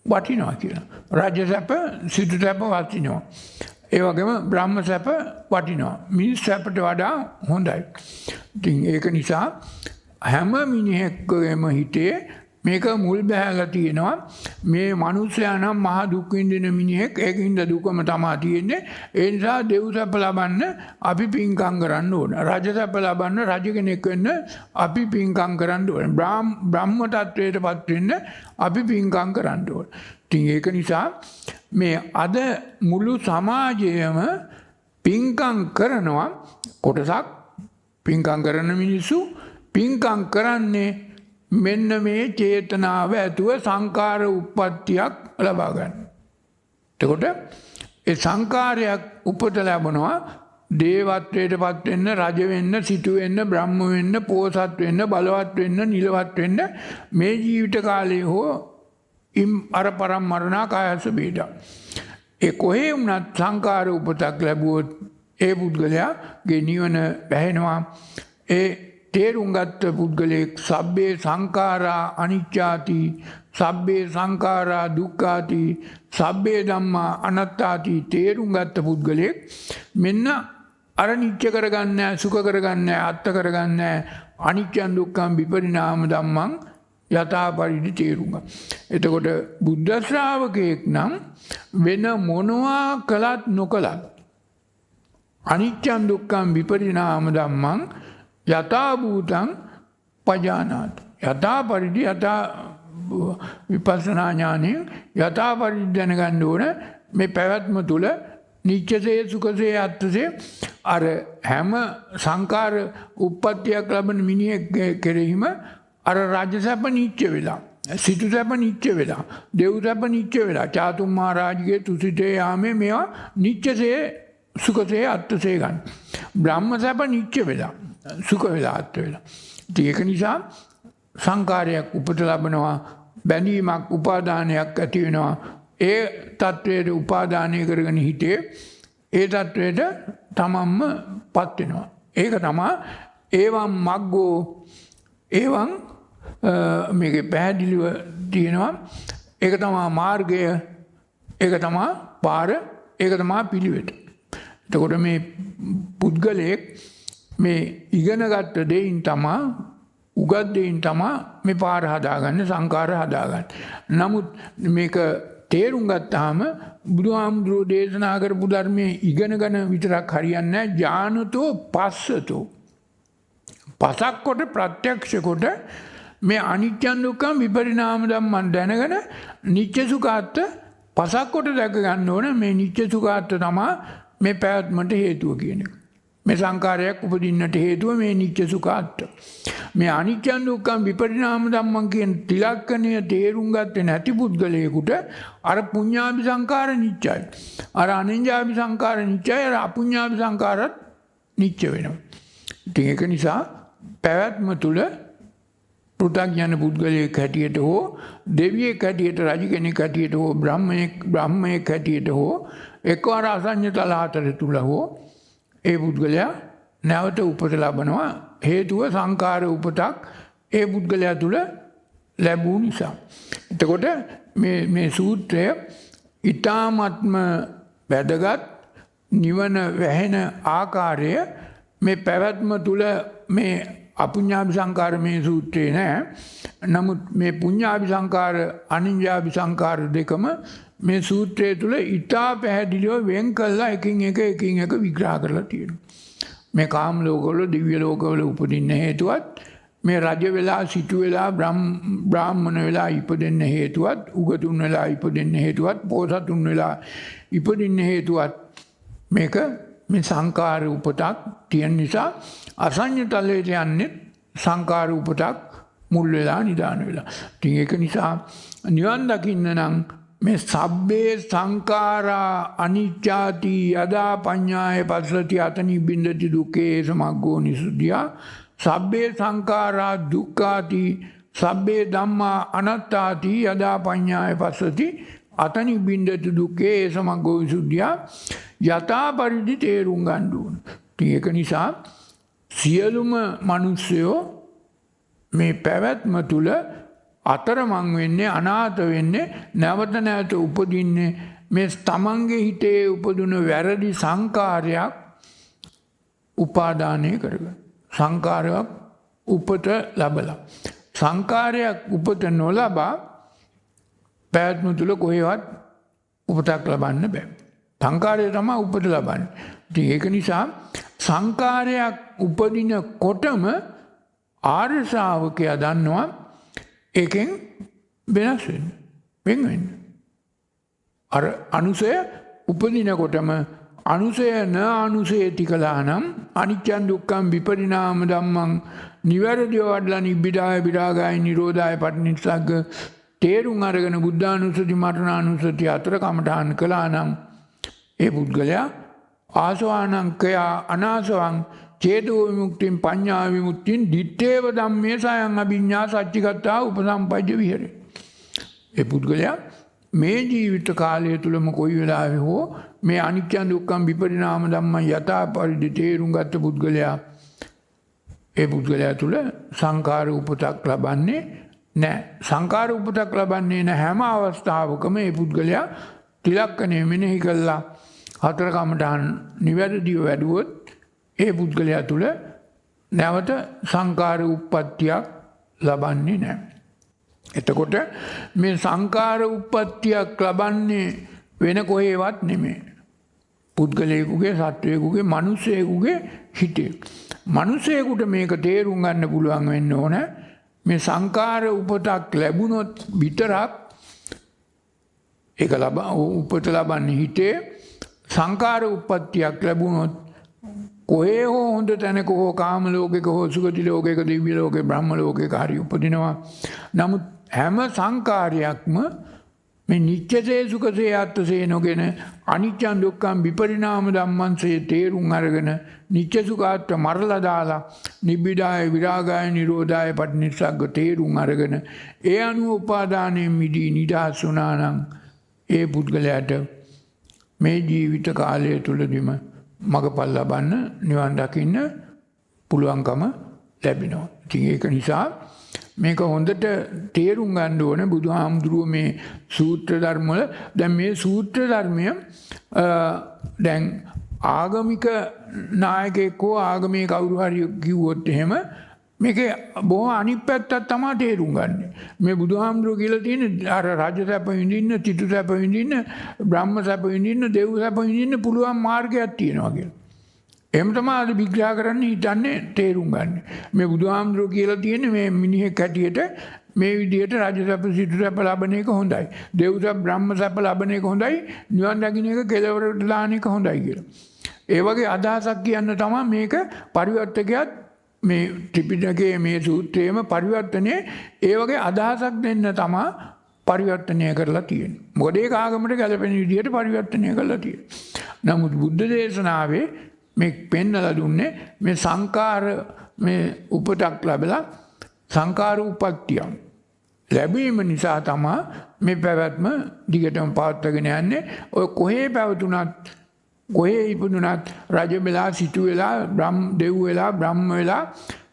වටිනවා කියලා. රාජ්‍ය සැප සිටු සැප වටිනවා. ඒ වගේම බ්‍රහ්ම සැප වටිනවා. මිනිස් සැපට වඩා හොඳයි. ඉතින් ඒක නිසා හැම මිනිහෙක්ගේම හිතේ මේක මුල් බැහැලා තියෙනවා. මේ මිනිස්සයා නම් මහා දුක් විඳින මිනිහෙක්. ඒකින්ද දුකම තමයි තියෙන්නේ. ඒ නිසා දෙව් සැප ලබන්න අපි පින්කම් කරන්න ඕන. රජ සැප ලබන්න රජ කෙනෙක් වෙන්න අපි පින්කම් කරන්න ඕන. බ්‍රහ්ම තත්වයටපත් වෙන්න අපි පින්කම් කරන්න ඕන. ඉතින් ඒක නිසා මේ අද මුළු සමාජයම පින්කම් කරනවා. කොටසක් පින්කම් කරන මිනිස්සු පින්කම් කරන්නේ මෙන්න මේ චේතනාව ඇතුව සංකාර උප්පත්තියක් ලබා ගන්න. එතකොට ඒ සංකාරයක් උපත ලැබනවා දේවත්වයටපත් වෙන්න, රජ වෙන්න, සිටු වෙන්න, බ්‍රහ්ම වෙන්න, පෝසත් වෙන්න, බලවත් වෙන්න, නිලවත් වෙන්න මේ ජීවිත කාලයේ හෝ අර පරම්මරණා කායස බීඩා. ඒ කොහේ වුණත් සංකාර උපතක් ලැබුවොත් ඒ පුද්ගලයාගේ නිවන බැහැනවා. ඒ තේරුම් ගත්ත පුද්ගලයෙක් සබ්බේ සංඛාරා අනිච්චාති, සබ්බේ සංඛාරා දුක්ඛාති, සබ්බේ ධම්මා අනාත්තාති තේරුම් ගත්ත පුද්ගලයෙක් මෙන්න අර නිච්ච කරගන්නේ, සුඛ කරගන්නේ, අත්ත කරගන්නේ අනිච්චං දුක්ඛං විපරිණාම ධම්මං යථා පරිදි තේරුම් ගන්න. එතකොට බුද්ධ ශ්‍රාවකයෙක් නම් වෙන මොනවා කළත් නොකළත් අනිච්චං දුක්ඛං විපරිණාම ධම්මං යථා භූතං පජානාති. යථා පරිදි යථා විපස්සනා ඥානෙන් යථා පරිදි දැනගන්න ඕන මේ පැවැත්ම තුල නිච්චසේ සුඛසේ අත්තසේ අර හැම සංකාර උප්පත්තියක් ලබන මිනිහෙක් කෙරෙහිම අර රාජ්‍ය සැප නිච්ච වෙලා, සිටු සැප නිච්ච වෙලා, දෙව් සැප නිච්ච වෙලා, චාතුම් මහරජගේ තුසිතේ යාමේ මේවා නිච්චසේ සුඛසේ අත්තසේ ගන්න. බ්‍රහ්ම සැප නිච්ච වෙලා, සුඛ වෙලා, අත්ත වෙලා. ඒක නිසා සංකාරයක් උපත ලබනවා, බැඳීමක් උපාදානයක් ඇති වෙනවා. ඒ තත්වයට උපාදානය කරගෙන හිතේ ඒ තත්වයට තමන්ම පත් වෙනවා. ඒක තමයි ඒවම් මග්ගෝ ඒවම් මේකේ පැහැදිලිව තියෙනවා. ඒක තමයි මාර්ගය, ඒක තමයි පාර, ඒක තමයි පිළිවෙත. එතකොට මේ පුද්ගලයෙක් මේ ඉගෙනගත්ත දෙයින් තමයි, උගත් දෙයින් තමයි මේ පාර හදාගන්නේ, සංකාර හදාගන්නේ. නමුත් මේක තේරුම් ගත්තාම බුදුහාමුදුරුවෝ දේශනා කරපු ධර්මයේ ඉගෙනගෙන විතරක් හරියන්නේ නැහැ. ඥානතෝ පස්සතෝ, පසක් කොට ප්‍රත්‍යක්ෂ කොට මේ අනිත්‍ය දුක්ඛ විපරිණාම ධම්මන් දැනගෙන නිත්‍ය සුඛාත්ත පසක් කොට දැක ගන්න ඕන. මේ නිත්‍ය සුඛාත්ත තමයි මේ පැවැත්මට හේතුව කියන එක. මේ සංකාරයක් උපදින්නට හේතුව මේ නිත්‍ය සුඛාත්ත. මේ අනිත්‍ය දුක්ඛ විපරිණාම ධම්මන් කියන තිලක්කණය තේරුම් ගත්තේ නැති පුද්ගලයෙකුට අර පුඤ්ඤාභි සංකාර නිච්චයි, අර අනිඤ්ඤාභි සංකාර නිච්චයි, අර අපුඤ්ඤාභි සංකාරත් නිච්ච වෙනවා. ඉතින් ඒක නිසා පැවැත්ම තුල පෘථග්ජන පුද්ගලයෙක් හැටියට හෝ, දෙවියෙක් හැටියට, රජ කෙනෙක් හැටියට හෝ, බ්‍රහ්මයෙක් හැටියට හෝ, එක්වර අසඤ්ඤ තල හතර තුල හෝ ඒ පුද්ගලයා නැවත උපත ලබනවා. හේතුව සංකාර උපතක් ඒ පුද්ගලයා තුල ලැබුණු නිසා. එතකොට මේ සූත්‍රය ඊ타ත්ම වැදගත්. නිවන වැහෙන ආකාරය මේ පැවැත්ම තුල මේ අපුඤ්ඤාභි සංකාර මේ සූත්‍රේ නෑ. නමුත් මේ පුඤ්ඤාභි සංකාර, අනිඤ්ඤාභි සංකාර දෙකම මේ සූත්‍රය තුල ඊටා පැහැදිලිව වෙන් කළා එකින් එක විග්‍රහ කරලා තියෙනවා. මේ කාම ලෝකවල, දිව්‍ය ලෝකවල උපදින්න හේතුවත් මේ රජ වෙලා සිටු වෙලා බ්‍රාහ්මණ වෙලා ඉපදෙන්න හේතුවත් උගතුන් වෙලා ඉපදෙන්න හේතුවත් පොසතුන් වෙලා ඉපදින්න හේතුවත් මේක මේ සංකාර උපතක් තියෙන නිසා අසඤ්ඤ තලයට යන්නේ සංකාර උපතක් මුල් වෙලා නිදාන වෙලා. ඉතින් ඒක නිසා නිවන් දකින්න නම් මේ සබ්බේ සංඛාරා අනිච්චාති යදා පඤ්ඤාය පස්සති අතනි බින්දති දුක්ඛේ සමග්ගෝ නිසුද්ධියා සබ්බේ සංඛාරා දුක්ඛාති සබ්බේ ධම්මා අනාත්තාති යදා පඤ්ඤාය පස්සති අතනි බින්දති දුක්ඛේ සමග්ගෝ නිසුද්ධියා යථා පරිදි තේරුම් ගන්න ඕන. ඒක නිසා සියලුම මිනිස්සුયો මේ පැවැත්ම තුල අතරමං වෙන්නේ අනාථ වෙන්නේ නැවත නැවත උපදින්නේ මේ තමන්ගේ හිතේ උපදුන වැරදි සංකාරයක් උපාදානය කරගෙන සංකාරයක් උපත ලැබලා සංකාරයක් උපත නොලබා පැවැත්ම තුල කොහෙවත් උපතක් ලබන්න බෑ. සංකාරය තමයි උපත ලබන්නේ. ඉතින් ඒක නිසා සංකාරයක් උපදිනකොටම ආර්ය ශ්‍රාවකයා දන්නවා ඒකෙන් වෙනස් වෙන්න. අර අනුසය උපදිනකොටම අනුසය න අනුසයති කළා නම් අනිච්චං දුක්ඛං විපරිණාම ධම්මං නිවැරදිව වඩලා නිබ්බිදාය විරාගාය නිරෝධාය පටිනිස්සග්ග තේරුම් අරගෙන බුද්ධානුස්සති මරණානුස්සති අතර කමඨාන් කළා නම් ඒ පුද්ගලයා ආසවානංකයා අනාසවං චේතෝ විමුක්තින් පඤ්ඤා විමුක්තින් දිත්තේව ධම්මේ සයං අභිඤ්ඤා සච්චිකත්තා උපසම්පජ්ජ විහෙරේ. ඒ පුද්ගලයා මේ ජීවිත කාලය තුලම කොයි වෙලාවෙ හෝ මේ අනිත්‍ය දුක්ඛම් විපරිණාම ධම්මං යථා පරිදි තේරුම් ගත්ත පුද්ගලයා ඒ පුද්ගලයා තුල සංඛාර උපතක් ලබන්නේ නැහැ. සංඛාර උපතක් ලබන්නේ නැහැ හැම අවස්ථාවකම ඒ පුද්ගලයා තිලක්කණය මෙනෙහි කළා හතර කමඨාන් නිවැරදිව වැඩුවොත් ඒ පුද්ගලයා තුල නැවත සංකාර උප්පත්තියක් ලබන්නේ නැහැ. එතකොට මේ සංකාර උප්පත්තියක් ලබන්නේ වෙන කොහේවත් නෙමෙයි. පුද්ගලයෙකුගේ සත්වයෙකුගේ මිනිසෙකුගේ හිතේ. මිනිසෙකුට මේක තේරුම් ගන්න පුළුවන් වෙන්න ඕන මේ සංකාර උපතක් ලැබුණොත් විතරක් ඒක උපත ලබන්නේ හිතේ සංකාර උප්පත්තියක් ලැබුණොත් කොහේ හෝ හොඳ තැනක හෝ කාම ලෝකයක හෝ සුගති ලෝකයක දිව්‍ය ලෝකේ බ්‍රහ්ම ලෝකයක හරි උපදිනවා. නමුත් හැම සංකාරයක්ම මේ නිච්චසේ සුඛසේ ආත්මසේ නොගෙන අනිච්ච දුක්ඛම් විපරිණාම ධම්මංසේ තේරුම් අරගෙන නිච්ච සුඛාත්ම මරලා දාලා නිබ්බිදාය විරාගාය නිරෝධාය පටිනිස්සග්ග තේරුම් අරගෙන ඒ අනුව උපාදානයෙන් මිදී නිදහස් වුණා නම් ඒ පුද්ගලයාට මේ ජීවිත කාලය තුලදීම මගපල් ලබන්න නිවන් දකින්න පුළුවන්කම ලැබෙනවා. ඉතින් ඒක නිසා මේක හොඳට තේරුම් ගන්න ඕනේ බුදුහාමුදුරුවෝ මේ සූත්‍ර ධර්ම වල දැන් මේ සූත්‍ර ධර්මය දැන් ආගමික නායකයෙක් හෝ ආගමේ කවුරු හරි කිව්වොත් එහෙම මේකේ බොහෝ අනිත් පැත්තක් තමයි තේරුම් ගන්න. මේ බුදුහාමුදුරුවෝ කියලා තියෙන අර රාජ්‍ය සැප විඳින්න, තිතු සැප විඳින්න, බ්‍රහ්ම සැප විඳින්න, දේව සැප විඳින්න පුළුවන් මාර්ගයක් තියෙනවා කියලා. එහෙම තමයි අද විග්‍රහ කරන්න හිතන්නේ තේරුම් ගන්න. මේ බුදුහාමුදුරුවෝ කියලා තියෙන්නේ මේ මිනිහෙක් හැටියට මේ විදිහට රාජ්‍ය සැප, සිටු සැප ලබන එක හොඳයි. දේව සැප, බ්‍රහ්ම සැප ලබන එක හොඳයි. නිවන් දකින්න එක කෙලවරට දාන එක හොඳයි කියලා. ඒ වගේ අදහසක් කියන්න තමයි මේක පරිවර්තකයක් මේ ත්‍රිපිටකයේ මේ සූත්‍රයේම පරිවර්තනයේ ඒ වගේ අදහසක් දෙන්න තමයි පරිවර්තනය කරලා තියෙන්නේ. මොකද ඒක ආගමට ගැලපෙන විදිහට පරිවර්තනය කරලා තියෙන්නේ. නමුත් බුද්ධ දේශනාවේ මේ පෙන්නලා දුන්නේ මේ සංකාර මේ උපතක් ලැබලා සංකාර උපත්තිය ලැබීම නිසා තමයි මේ පැවැත්ම දිගටම පවත්වාගෙන යන්නේ. ඔය කොහේ පැවතුනත් කොහේ ඉපදුනත් රජ වෙලා සිටු වෙලා දෙව් වෙලා බ්‍රහ්ම වෙලා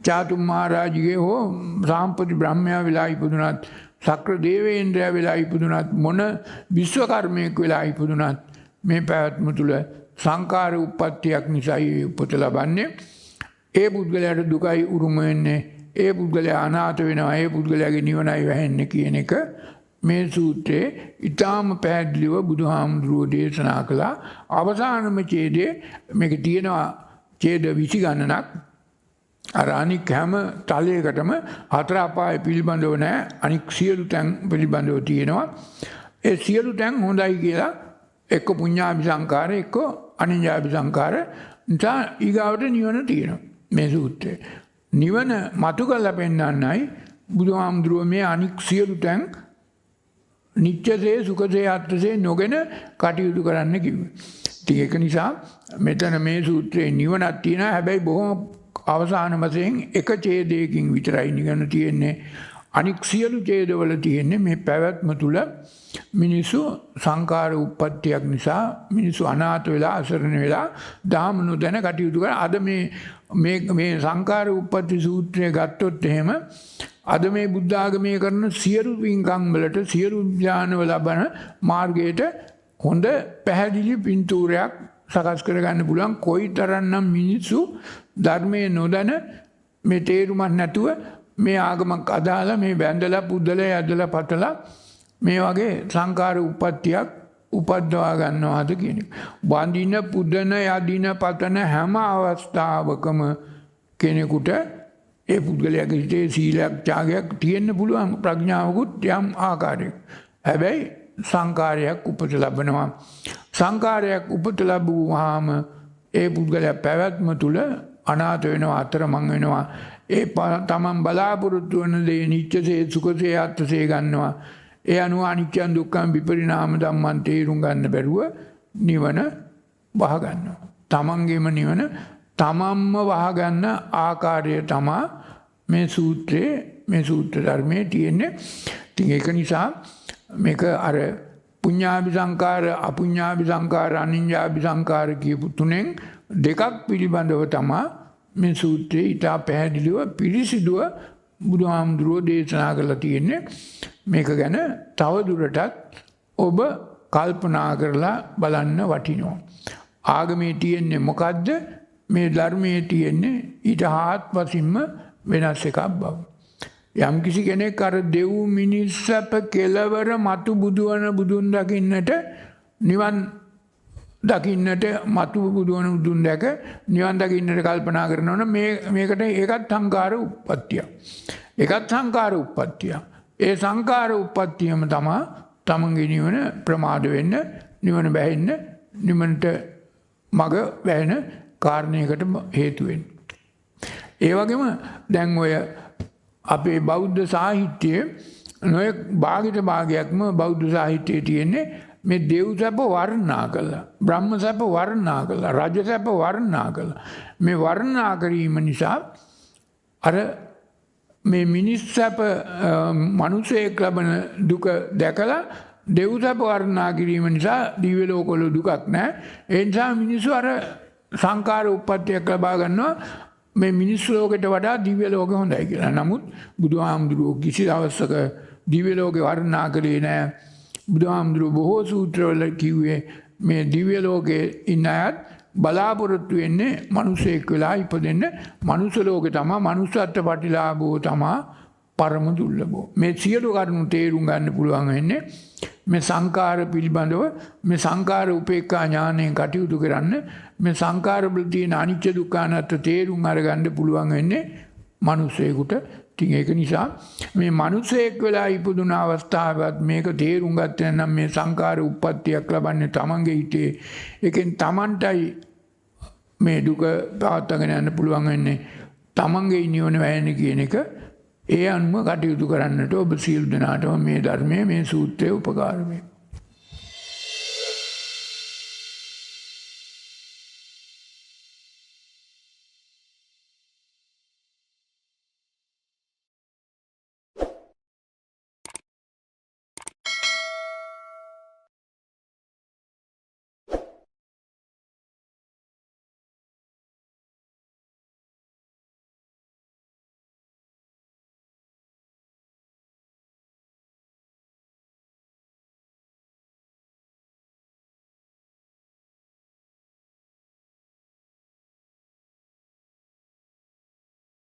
චාතුම් මහරජගේ හෝ සාම්පති බ්‍රහ්මයා වෙලා ඉපදුනත් සක්‍ර දේවේන්ද්‍රයා වෙලා ඉපදුනත් මොන විශ්වකර්මයෙක් වෙලා ඉපදුනත් මේ පැවැත්ම තුල සංකාර උප්පත්තියක් නිසායි උපත ලබන්නේ. ඒ පුද්ගලයාට දුකයි උරුම වෙන්නේ. ඒ පුද්ගලයා අනාථ වෙනවා. ඒ පුද්ගලයාගේ නිවනයි වැහෙන්නේ කියන එක මේ සූත්‍රයේ ඊටාම පැහැදිලිව බුදුහාමුදුරුවෝ දේශනා කළා. අවසානම ඡේදයේ මේක තියෙනවා ඡේද 20 ගණනක්. අර අනික් හැම තලයකටම හතර අපාය පිළිබඳව නැහැ. අනික් සියලු තැන් පිළිබඳව තියෙනවා. ඒ සියලු තැන් හොඳයි කියලා එක්ක පුඤ්ඤාභි සංකාර එක්ක අනිඤ්ඤාභි සංකාර නිසා ඊගාවට නිවන තියෙනවා මේ සූත්‍රයේ. නිවන මතු කරලා පෙන්නන්නයි බුදුහාමුදුරුවෝ මේ අනික් සියලු තැන් නිත්‍යසේ සුඛසේ අත්ථසේ නොගෙන කටයුතු කරන්න කිව්වේ. ඉතින් ඒක නිසා මෙතන මේ සූත්‍රයේ නිවනක් තියෙනවා. හැබැයි බොහොම අවසාන වශයෙන් එක ඡේදයකින් විතරයි නිවන තියෙන්නේ. අනික් සියලු ඡේදවල තියෙන්නේ මේ පැවැත්ම තුල මිනිසු සංකාර උප්පත්තියක් නිසා මිනිසු අනාථ වෙලා අසරණ වෙලා ධාම නොදැන කටයුතු කරන අද මේ සංකාර උප්පත්ති සූත්‍රය ගත්තොත් එහෙම අද මේ බුද්ධ ආගමේ කරන සියලු පින්කම් වලට සියලු ඥානව ලබන මාර්ගයට හොඳ පැහැදිලි පින්තූරයක් සකස් කරගන්න පුළුවන්. කොයිතරම්නම් මිනිස්සු ධර්මයේ නොදැන මේ තේරුමක් නැතුව මේ ආගමක් අදාලා මේ වැඳලා පුදලා යදලා පතලා මේ වගේ සංකාර උප්පත්තියක් උපද්දවා ගන්නවාද කියන එක. වඳින පුදන යදින පතන හැම අවස්ථාවකම කෙනෙකුට ඒ පුද්ගලයාගේ හිතේ සීලයක් ත්‍යාගයක් තියෙන්න පුළුවන් ප්‍රඥාවකුත් යම් ආකාරයක. හැබැයි සංකාරයක් උපත ලබනවා. සංකාරයක් උපත ලැබුවාම ඒ පුද්ගලයා පැවැත්ම තුල අනාථ වෙනවා අතරමං වෙනවා. ඒ තමන් බලාපොරොත්තු වන දේ නිත්‍යසේ සුඛසේ අත්ථසේ ගන්නවා. ඒ අනුව අනිත්‍ය දුක්ඛ විපරිණාම ධම්මන් තේරුම් ගන්න බැරුව නිවන වහ ගන්නවා. තමන්ගේම නිවන තමන්ම වහ ගන්න ආකාරය තමයි මේ සූත්‍රයේ මේ සූත්‍ර ධර්මයේ තියෙන්නේ. ඉතින් ඒක නිසා මේක අර පුඤ්ඤාභි සංකාර අපුඤ්ඤාභි සංකාර අනිඤ්ඤාභි සංකාර කියපු තුනෙන් දෙකක් පිළිබඳව තමයි මේ සූත්‍රයේ ඊට පැහැදිලිව පිළිසිදුව බුදුහාමුදුරුවෝ දේශනා කරලා තියෙන්නේ. මේක ගැන තව දුරටත් ඔබ කල්පනා කරලා බලන්න වටිනවා. ආගමේ තියෙන්නේ මොකද්ද? මේ ධර්මයේ තියෙන්නේ ඊට හාත්පසින්ම වෙනස් එකක් බව. යම් කිසි කෙනෙක් අර දෙව් මිනිස්සප කෙලවර මතු බුදුවන බුදුන් දකින්නට නිවන් දකින්නට මතු බුදුවන බුදුන් දැක නිවන් දකින්නට කල්පනා කරනවා නම් මේකට ඒකත් සංකාර උප්පත්තිය. ඒකත් සංකාර උප්පත්තිය. ඒ සංකාර උප්පත්තියම තමයි තමන්ගේ නිවන ප්‍රමාද වෙන්න, නිවන බැහැෙන්න, නිවනට මග වැහෙන කාරණයකට හේතු වෙන්නේ. ඒ වගේම දැන් ඔය අපේ බෞද්ධ සාහිත්‍යයේ නොය භාගයක්ම බෞද්ධ සාහිත්‍යයේ තියෙන්නේ මේ දෙව් සැප වර්ණනා කළා, බ්‍රහ්ම සැප වර්ණනා කළා, රජ සැප වර්ණනා කළා. මේ වර්ණනා කිරීම නිසා අර මේ මිනිස් සැප මනුෂ්‍යයෙක් ලබන දුක දැකලා දෙව් සැප වර්ණනා කිරීම නිසා දිව්‍ය ලෝකවල දුකක් නැහැ. ඒ නිසා මිනිස්සු අර සංකාර උප්පත්තියක් ලබා ගන්නවා මේ මිනිස් ලෝකෙට වඩා දිව්‍ය ලෝකෙ හොඳයි කියලා. නමුත් බුදුහාමුදුරුවෝ කිසි දවසක දිව්‍ය ලෝකෙ වර්ණනා කළේ නැහැ. බුදුහාමුදුරුවෝ බොහෝ සූත්‍රවල කිව්වේ මේ දිව්‍ය ලෝකේ ඉන්න අයත් බලාපොරොත්තු වෙන්නේ මිනිසෙක් වෙලා ඉපදෙන්න. මනුෂ්‍ය ලෝකේ තමයි මනුෂ්‍යත්ව ප්‍රතිලාභෝ තමයි පරම දුර්ලභෝ. මේ සියලු කරුණු තේරුම් ගන්න පුළුවන් වෙන්නේ මේ සංකාර පිළිබඳව මේ සංකාර උපේක්ඛා ඥාණයෙන් කටයුතු කරන්න මේ සංකාර වල තියෙන අනිත්‍ය දුක්ඛ අනාත්ම තේරුම් අරගන්න පුළුවන් වෙන්නේ මිනිසෙකුට. ඉතින් ඒක නිසා මේ මිනිසෙක් වෙලා ඉපදුන අවස්ථාවත් මේක තේරුම් ගත්තේ නම් මේ සංකාර උප්පත්තියක් ලබන්නේ තමන්ගේ හිතේ. ඒකෙන් තමන්ටයි මේ දුක පවත්වාගෙන යන්න පුළුවන් වෙන්නේ තමන්ගේ නිවන වැයෙන කියන එක. ඒ අනුව කටයුතු කරන්නට ඔබ සියලු දෙනාටම මේ ධර්මයේ මේ සූත්‍රයේ උපකාර වේ.